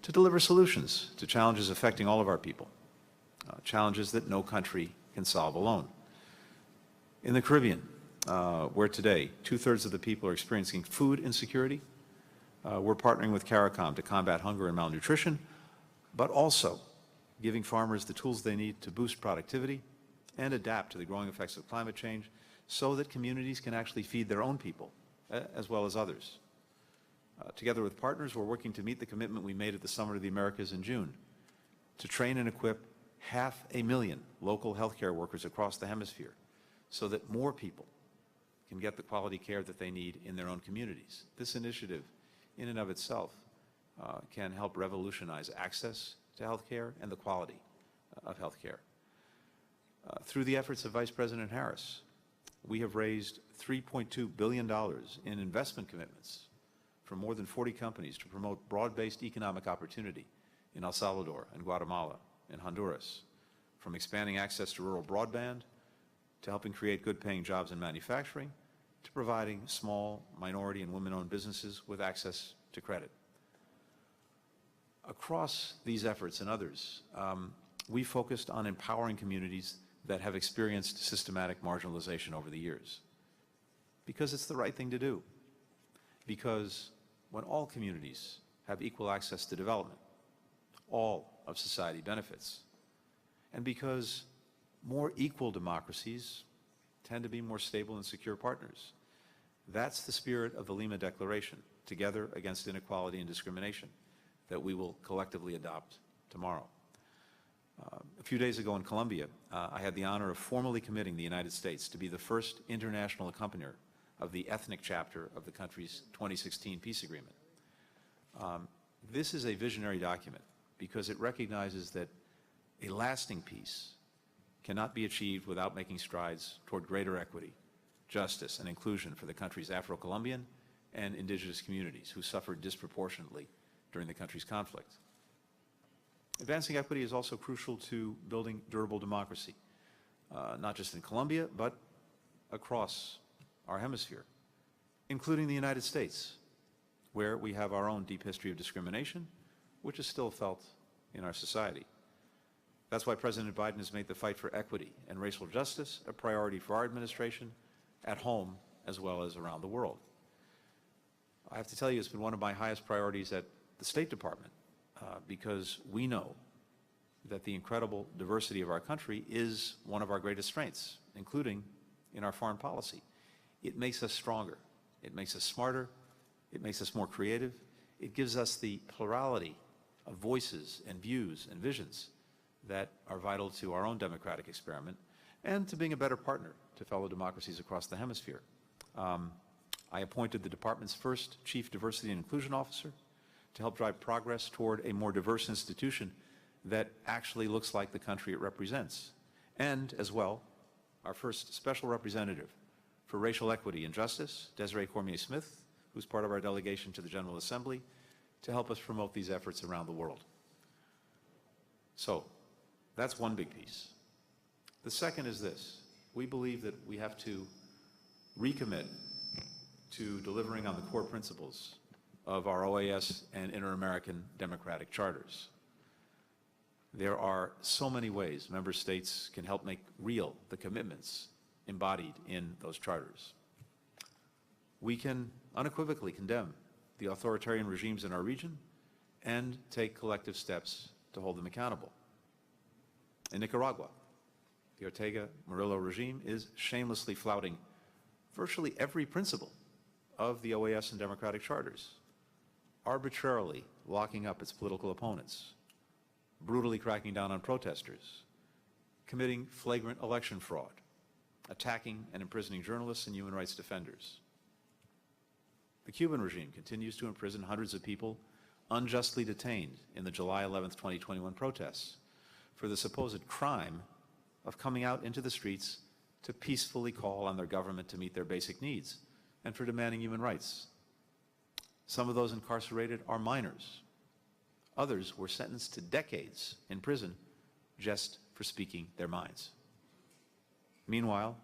to deliver solutions to challenges affecting all of our people, challenges that no country can solve alone. In the Caribbean, where today 2/3 of the people are experiencing food insecurity, we're partnering with CARICOM to combat hunger and malnutrition, but also giving farmers the tools they need to boost productivity and adapt to the growing effects of climate change so that communities can actually feed their own people as well as others. Together with partners, we're working to meet the commitment we made at the Summit of the Americas in June to train and equip 500,000 local healthcare workers across the hemisphere so that more people can get the quality care that they need in their own communities. This initiative, in and of itself, can help revolutionize access to healthcare and the quality of healthcare. Through the efforts of Vice President Harris, we have raised $3.2 billion in investment commitments from more than 40 companies to promote broad-based economic opportunity in El Salvador and Guatemala and Honduras, from expanding access to rural broadband to helping create good-paying jobs in manufacturing to providing small, minority, and women-owned businesses with access to credit. Across these efforts and others, we focused on empowering communities that have experienced systematic marginalization over the years, because it's the right thing to do. Because when all communities have equal access to development, all of society benefits. And because more equal democracies tend to be more stable and secure partners. That's the spirit of the Lima Declaration, Together Against Inequality and Discrimination, that we will collectively adopt tomorrow. A few days ago in Colombia, I had the honor of formally committing the United States to be the first international accompanier of the ethnic chapter of the country's 2016 peace agreement. This is a visionary document because it recognizes that a lasting peace cannot be achieved without making strides toward greater equity, justice, and inclusion for the country's Afro-Colombian and indigenous communities who suffered disproportionately during the country's conflict. Advancing equity is also crucial to building durable democracy, not just in Colombia, but across our hemisphere, including the United States, where we have our own deep history of discrimination, which is still felt in our society. That's why President Biden has made the fight for equity and racial justice a priority for our administration at home as well as around the world. I have to tell you, it's been one of my highest priorities at the State Department because we know that the incredible diversity of our country is one of our greatest strengths, including in our foreign policy. It makes us stronger. It makes us smarter. It makes us more creative. It gives us the plurality of voices and views and visions that are vital to our own democratic experiment and to being a better partner to fellow democracies across the hemisphere. I appointed the department's first Chief Diversity and Inclusion Officer to help drive progress toward a more diverse institution that actually looks like the country it represents. And, as well, our first Special Representative for Racial Equity and Justice, Desiree Cormier-Smith, who's part of our delegation to the General Assembly, to help us promote these efforts around the world. So, that's one big piece. The second is this. We believe that we have to recommit to delivering on the core principles of our OAS and Inter-American Democratic Charters. There are so many ways member states can help make real the commitments embodied in those charters. We can unequivocally condemn the authoritarian regimes in our region and take collective steps to hold them accountable. In Nicaragua, the Ortega-Murillo regime is shamelessly flouting virtually every principle of the OAS and democratic charters, arbitrarily locking up its political opponents, brutally cracking down on protesters, committing flagrant election fraud, attacking and imprisoning journalists and human rights defenders. The Cuban regime continues to imprison hundreds of people unjustly detained in the July 11th, 2021 protests for the supposed crime of coming out into the streets to peacefully call on their government to meet their basic needs and for demanding human rights. Some of those incarcerated are minors. Others were sentenced to decades in prison just for speaking their minds. Meanwhile,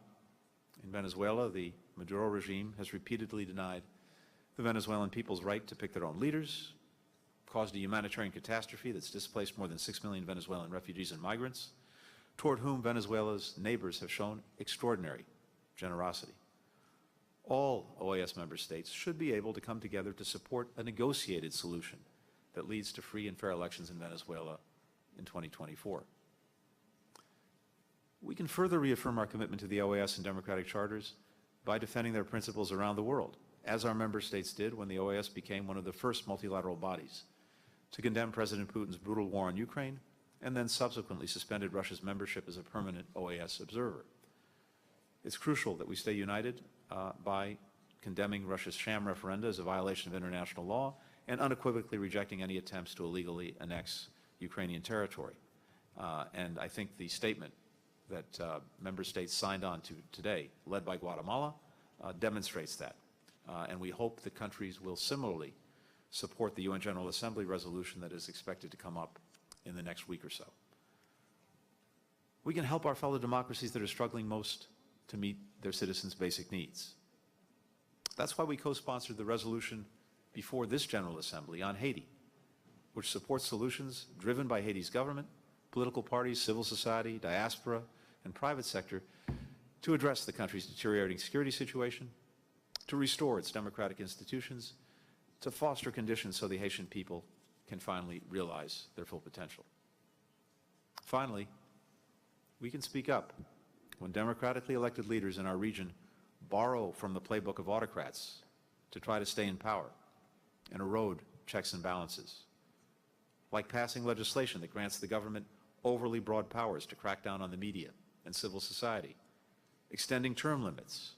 in Venezuela, the Maduro regime has repeatedly denied the Venezuelan people's right to pick their own leaders, caused a humanitarian catastrophe that's displaced more than 6 million Venezuelan refugees and migrants, toward whom Venezuela's neighbors have shown extraordinary generosity. All OAS member states should be able to come together to support a negotiated solution that leads to free and fair elections in Venezuela in 2024. We can further reaffirm our commitment to the OAS and democratic charters by defending their principles around the world, as our member states did when the OAS became one of the first multilateral bodies to condemn President Putin's brutal war on Ukraine and then subsequently suspended Russia's membership as a permanent OAS observer. It's crucial that we stay united by condemning Russia's sham referenda as a violation of international law and unequivocally rejecting any attempts to illegally annex Ukrainian territory. And I think the statement that member states signed on to today, led by Guatemala, demonstrates that. And we hope that countries will similarly support the UN General Assembly resolution that is expected to come up in the next week or so. We can help our fellow democracies that are struggling most to meet their citizens' basic needs. That's why we co-sponsored the resolution before this General Assembly on Haiti, which supports solutions driven by Haiti's government, political parties, civil society, diaspora, and private sector to address the country's deteriorating security situation, to restore its democratic institutions, to foster conditions so the Haitian people can finally realize their full potential. Finally, we can speak up when democratically elected leaders in our region borrow from the playbook of autocrats to try to stay in power and erode checks and balances, like passing legislation that grants the government overly broad powers to crack down on the media and civil society, extending term limits,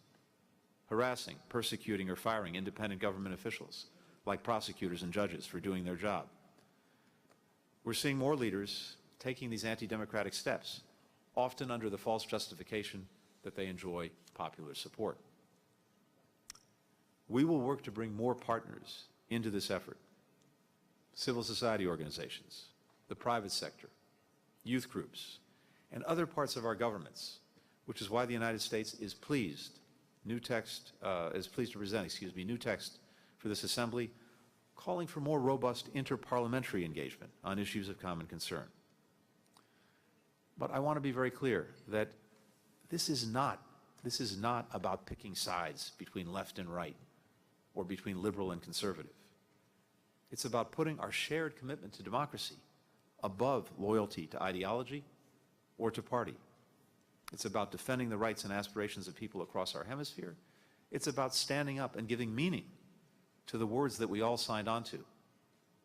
harassing, persecuting, or firing independent government officials, like prosecutors and judges, for doing their job. We're seeing more leaders taking these anti-democratic steps, often under the false justification that they enjoy popular support. We will work to bring more partners into this effort: civil society organizations, the private sector, youth groups, and other parts of our governments, which is why the United States is pleased to present, new text for this Assembly, calling for more robust interparliamentary engagement on issues of common concern. But I want to be very clear that this is not about picking sides between left and right or between liberal and conservative. It's about putting our shared commitment to democracy above loyalty to ideology or to party. It's about defending the rights and aspirations of people across our hemisphere. It's about standing up and giving meaning to the words that we all signed on to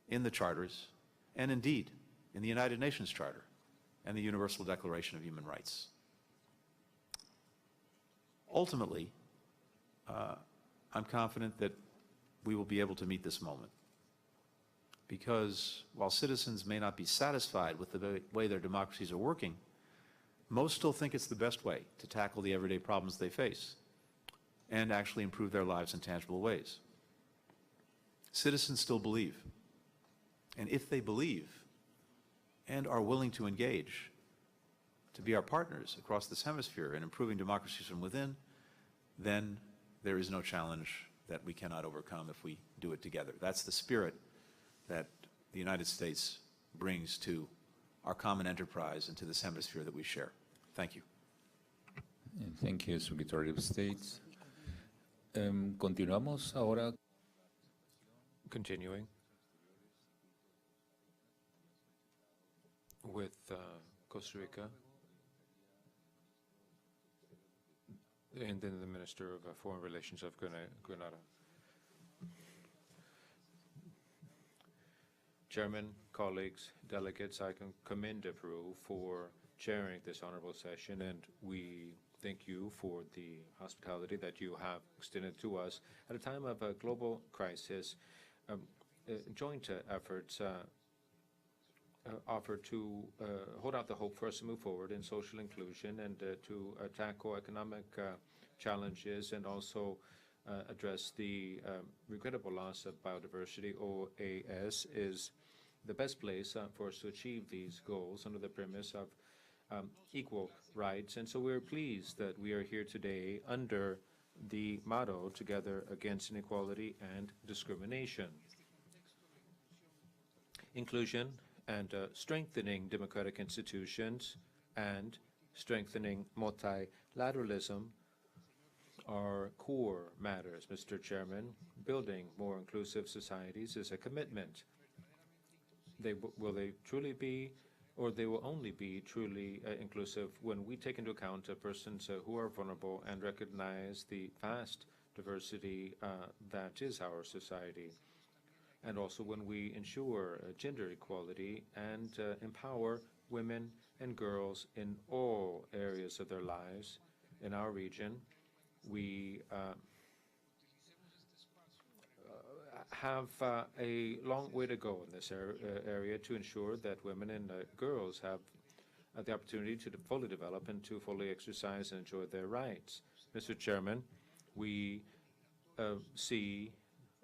in the charters and indeed in the United Nations Charter and the Universal Declaration of Human Rights. Ultimately, I'm confident that we will be able to meet this moment, because while citizens may not be satisfied with the way their democracies are working, most still think it's the best way to tackle the everyday problems they face and actually improve their lives in tangible ways. Citizens still believe, and if they believe and are willing to engage, to be our partners across this hemisphere in improving democracies from within, then there is no challenge that we cannot overcome if we do it together. That's the spirit that the United States brings to our common enterprise and to this hemisphere that we share. Thank you. Thank you, Secretary of State. Continuamos ahora. Continuing with Costa Rica, and then the Minister of Foreign Relations of Grenada. Chairman, colleagues, delegates, I can commend Peru for chairing this honorable session, and we thank you for the hospitality that you have extended to us at a time of a global crisis. Joint efforts offer to hold out the hope for us to move forward in social inclusion and to tackle economic challenges and also address the regrettable loss of biodiversity. OAS is the best place for us to achieve these goals under the premise of equal rights. And so we're pleased that we are here today under the motto, Together Against Inequality and Discrimination. Inclusion and strengthening democratic institutions and strengthening multilateralism are core matters, Mr. Chairman. Building more inclusive societies is a commitment. Will they truly be, or they will only be truly inclusive when we take into account persons who are vulnerable and recognize the vast diversity that is our society, and also when we ensure gender equality and empower women and girls in all areas of their lives. In our region, we have a long way to go in this area to ensure that women and girls have the opportunity to fully develop and to fully exercise and enjoy their rights. Mr. Chairman, we see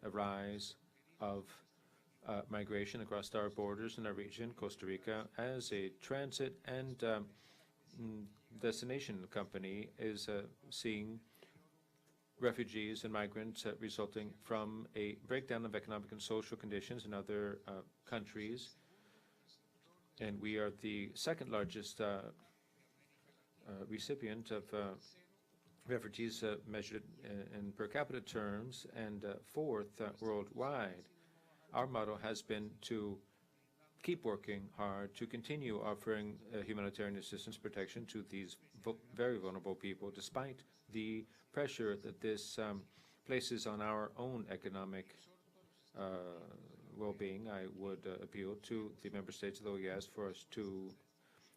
a rise of migration across our borders in our region. Costa Rica, as a transit and destination company, is seeing refugees and migrants resulting from a breakdown of economic and social conditions in other countries. And we are the second largest recipient of refugees measured in per capita terms, and fourth worldwide. Our motto has been to keep working hard to continue offering humanitarian assistance protection to these very vulnerable people, despite the pressure that this places on our own economic well-being. I would appeal to the member states of the OAS for us to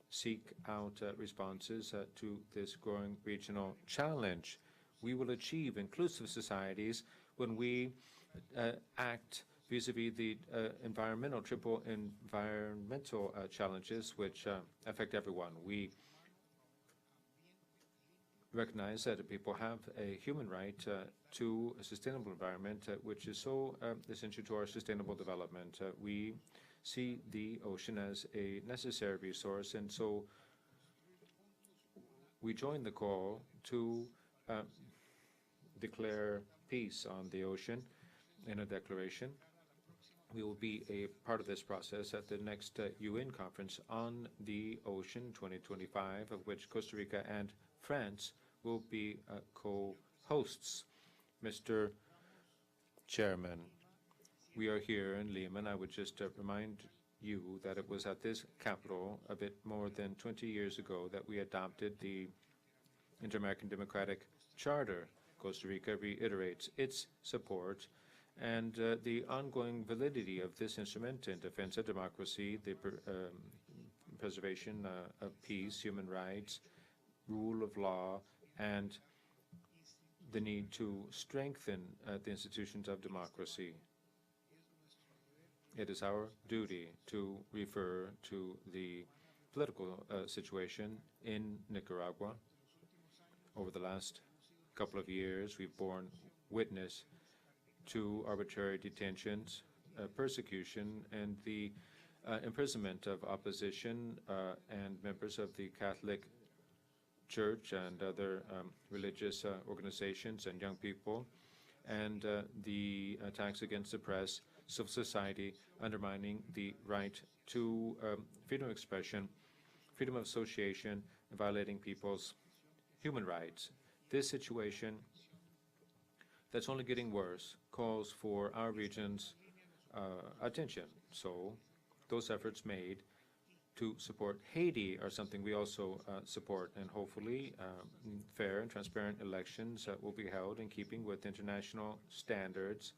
seek out responses to this growing regional challenge. We will achieve inclusive societies when we act vis-a-vis the triple environmental challenges which affect everyone. We recognize that people have a human right to a sustainable environment, which is so essential to our sustainable development. We see the ocean as a necessary resource, and so we join the call to declare peace on the ocean in a declaration. We will be a part of this process at the next UN conference on the ocean 2025, of which Costa Rica and France will be co-hosts. Mr. Chairman, we are here in Lima, and I would just remind you that it was at this capital a bit more than 20 years ago that we adopted the Inter-American Democratic Charter. Costa Rica reiterates its support and the ongoing validity of this instrument in defense of democracy, the preservation of peace, human rights, rule of law, and the need to strengthen the institutions of democracy. It is our duty to refer to the political situation in Nicaragua. Over the last couple of years, we've borne witness to arbitrary detentions, persecution, and the imprisonment of opposition and members of the Catholic Church and other religious organizations and young people, and the attacks against the press, civil society, undermining the right to freedom of expression, freedom of association, and violating people's human rights. This situation that's only getting worse calls for our region's attention. So those efforts made to support Haiti are something we also support, and hopefully fair and transparent elections will be held in keeping with international standards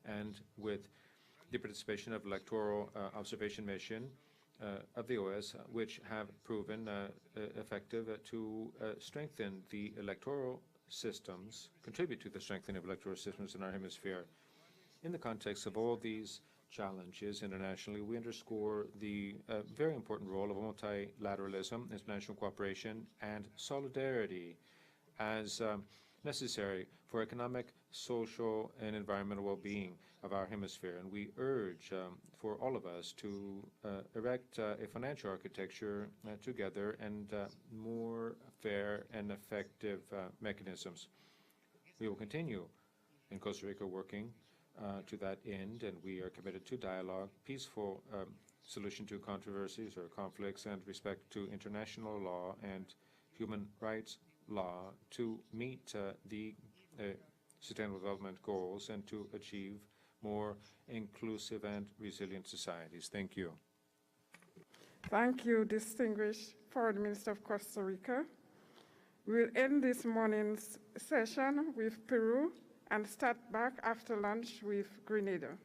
and with the participation of electoral observation mission of the OAS, which have proven effective to strengthen the electoral systems, contribute to the strengthening of electoral systems in our hemisphere. In the context of all these challenges internationally, we underscore the very important role of multilateralism, international cooperation, and solidarity as necessary for economic social and environmental well-being of our hemisphere. And we urge for all of us to erect a financial architecture together and more fair and effective mechanisms. We will continue in Costa Rica working to that end, and we are committed to dialogue, peaceful solution to controversies or conflicts, and respect to international law and human rights law to meet the Sustainable Development Goals and to achieve more inclusive and resilient societies. Thank you. Thank you, distinguished Foreign Minister of Costa Rica. We'll end this morning's session with Peru and start back after lunch with Grenada.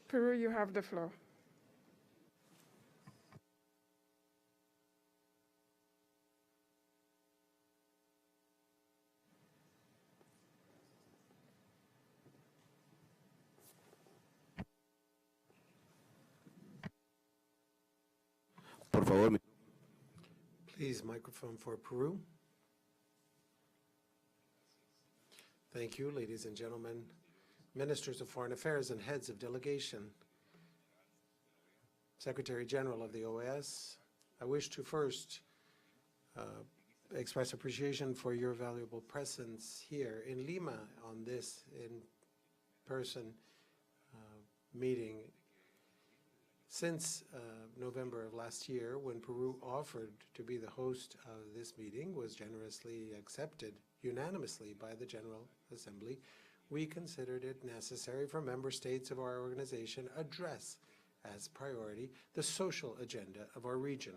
Peru, you have the floor. Por favor. Please, microphone for Peru. Thank you, ladies and gentlemen, ministers of foreign affairs and heads of delegation, Secretary General of the OAS. I wish to first express appreciation for your valuable presence here in Lima on this in-person meeting. Since November of last year, when Peru offered to be the host of this meeting, was generously accepted unanimously by the General Assembly, we considered it necessary for member states of our organization address as priority the social agenda of our region.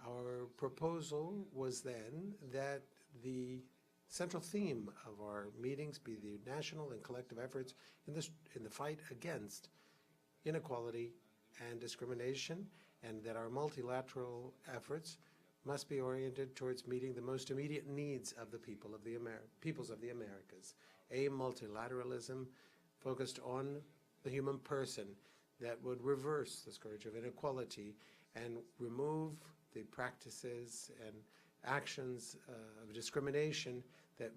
Our proposal was then that the central theme of our meetings be the national and collective efforts in the fight against inequality and discrimination, and that our multilateral efforts must be oriented towards meeting the most immediate needs of the peoples of the Americas. A multilateralism focused on the human person that would reverse the scourge of inequality and remove the practices and actions of discrimination that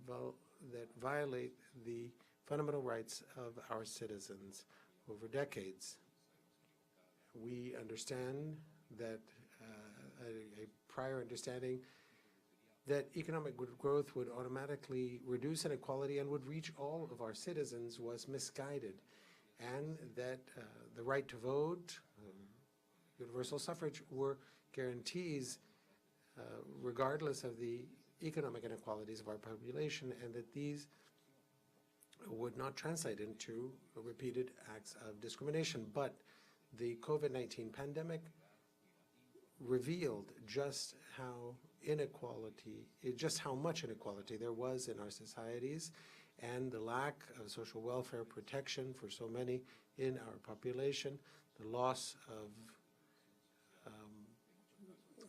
violate the fundamental rights of our citizens over decades. We understand that a prior understanding that economic growth would automatically reduce inequality and would reach all of our citizens was misguided, and that the right to vote, universal suffrage, were guarantees regardless of the economic inequalities of our population, and that these would not translate into repeated acts of discrimination. But the COVID-19 pandemic revealed just how much inequality there was in our societies, and the lack of social welfare protection for so many in our population, the loss of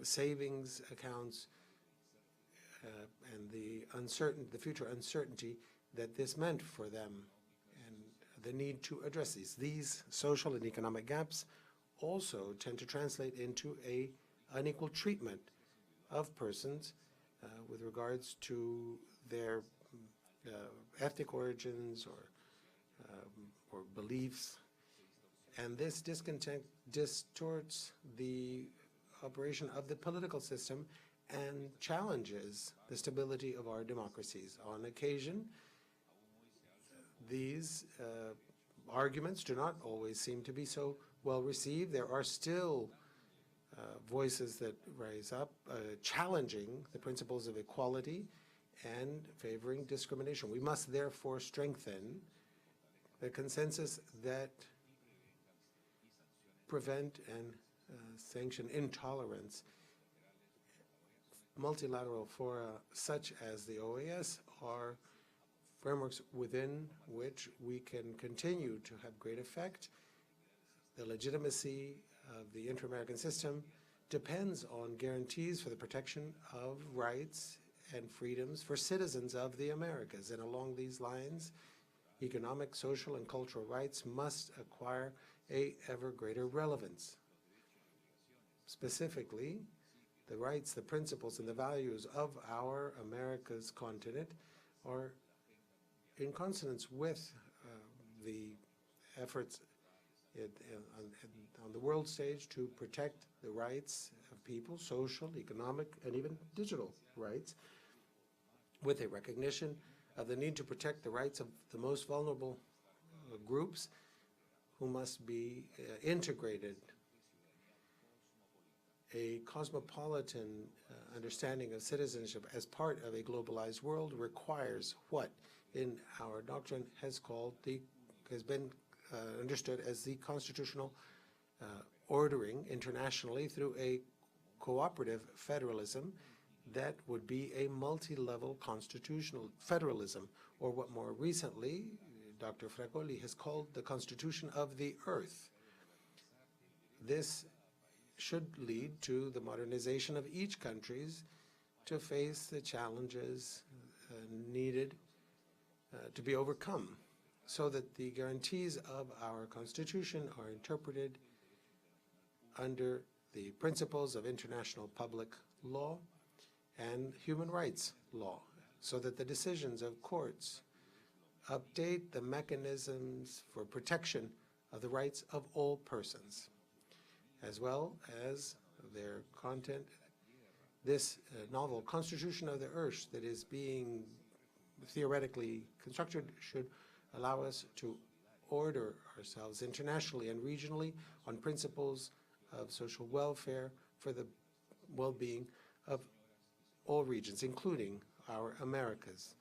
savings accounts, and the future uncertainty that this meant for them, and the need to address these. These social and economic gaps also tend to translate into a unequal treatment of persons with regards to their ethnic origins or beliefs. And this discontent distorts the operation of the political system and challenges the stability of our democracies. On occasion, these arguments do not always seem to be so well received. There are still voices that rise up challenging the principles of equality and favoring discrimination. We must therefore strengthen the consensus that prevent and sanction intolerance. Multilateral fora such as the OAS are frameworks within which we can continue to have great effect. The legitimacy of the inter-American system depends on guarantees for the protection of rights and freedoms for citizens of the Americas. And along these lines, economic, social, and cultural rights must acquire a ever greater relevance. Specifically, the rights, the principles, and the values of our America's continent are in consonance with the efforts on the world stage to protect the rights of people, social, economic, and even digital rights, with a recognition of the need to protect the rights of the most vulnerable groups who must be integrated. A cosmopolitan understanding of citizenship as part of a globalized world requires what in our doctrine has been understood as the constitutional ordering internationally through a cooperative federalism that would be a multi-level constitutional federalism, or what more recently Dr. Fracoli has called the Constitution of the Earth. This should lead to the modernization of each country to face the challenges needed to be overcome, so that the guarantees of our Constitution are interpreted under the principles of international public law and human rights law, so that the decisions of courts update the mechanisms for protection of the rights of all persons, as well as their content. This novel Constitution of the Earth that is being theoretically constructed should allow us to order ourselves internationally and regionally on principles of social welfare for the well-being of all regions, including our Americas.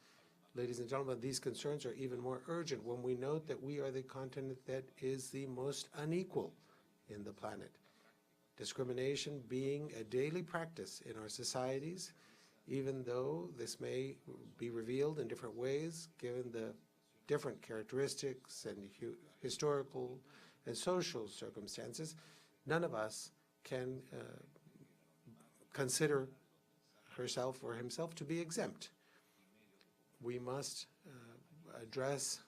Ladies and gentlemen, these concerns are even more urgent when we note that we are the continent that is the most unequal in the planet. Discrimination being a daily practice in our societies, even though this may be revealed in different ways, given the different characteristics and historical and social circumstances, none of us can consider herself or himself to be exempt. We must address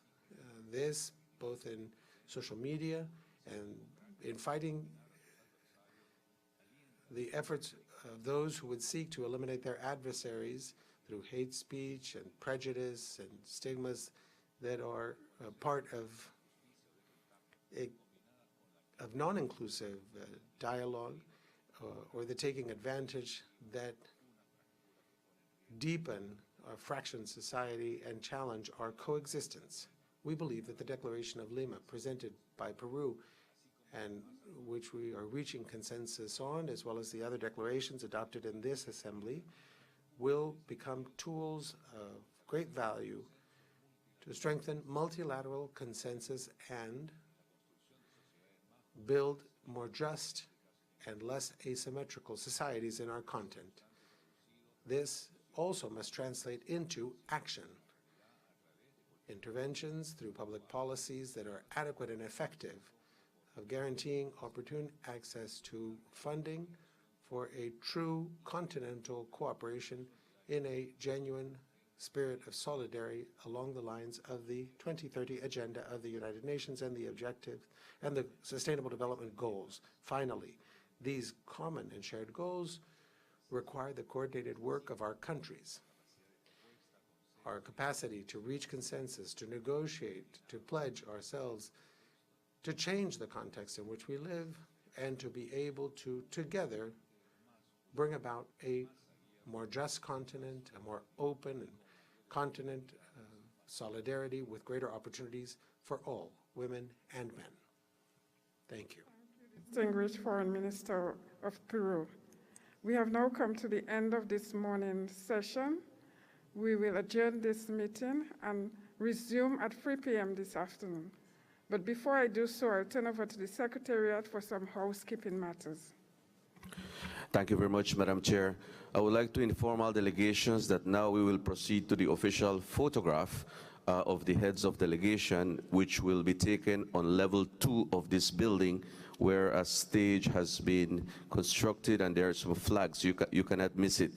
this both in social media and in fighting the efforts of those who would seek to eliminate their adversaries through hate speech and prejudice and stigmas that are part of non-inclusive dialogue, or the taking advantage that deepen our fractured society and challenge our coexistence. We believe that the Declaration of Lima, presented by Peru, and which we are reaching consensus on, as well as the other declarations adopted in this Assembly, will become tools of great value to strengthen multilateral consensus and build more just and less asymmetrical societies in our continent. This also must translate into action. Interventions through public policies that are adequate and effective, of guaranteeing opportune access to funding for a true continental cooperation in a genuine spirit of solidarity along the lines of the 2030 Agenda of the United Nations and the objectives and the Sustainable Development Goals. Finally, these common and shared goals require the coordinated work of our countries. Our capacity to reach consensus, to negotiate, to pledge ourselves to change the context in which we live, and to be able to, together, bring about a more just continent, a more open continent, solidarity with greater opportunities for all, women and men. Thank you. Distinguished Foreign Minister of Peru, we have now come to the end of this morning's session. We will adjourn this meeting and resume at 3 p.m. this afternoon. But before I do so, I'll turn over to the Secretariat for some housekeeping matters. Thank you very much, Madam Chair. I would like to inform our delegations that now we will proceed to the official photograph of the heads of delegation, which will be taken on level 2 of this building, where a stage has been constructed and there are some flags. You cannot miss it.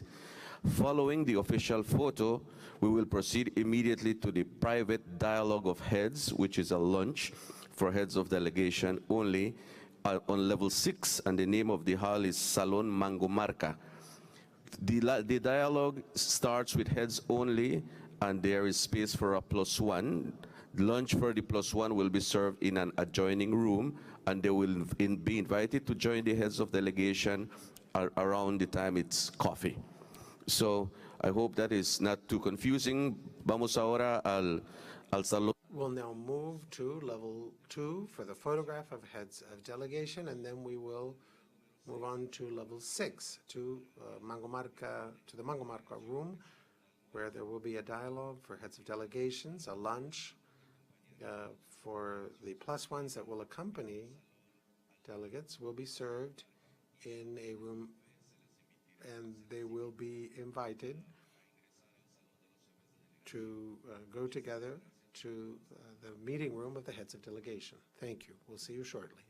Following the official photo, we will proceed immediately to the private dialogue of heads, which is a lunch for heads of delegation only, on level 6, and the name of the hall is Salon Mangomarca. The dialogue starts with heads only, and there is space for a +1. Lunch for the +1 will be served in an adjoining room, and they will be invited to join the heads of delegation around the time it's coffee. So I hope that is not too confusing. Vamos ahora al salón. We'll now move to level 2 for the photograph of heads of delegation, and then we will move on to level 6, to the Mango Marca room, where there will be a dialogue for heads of delegations, a lunch for the +1s that will accompany delegates will be served in a room, and they will be invited to go together to the meeting room of the heads of delegation. Thank you. We'll see you shortly.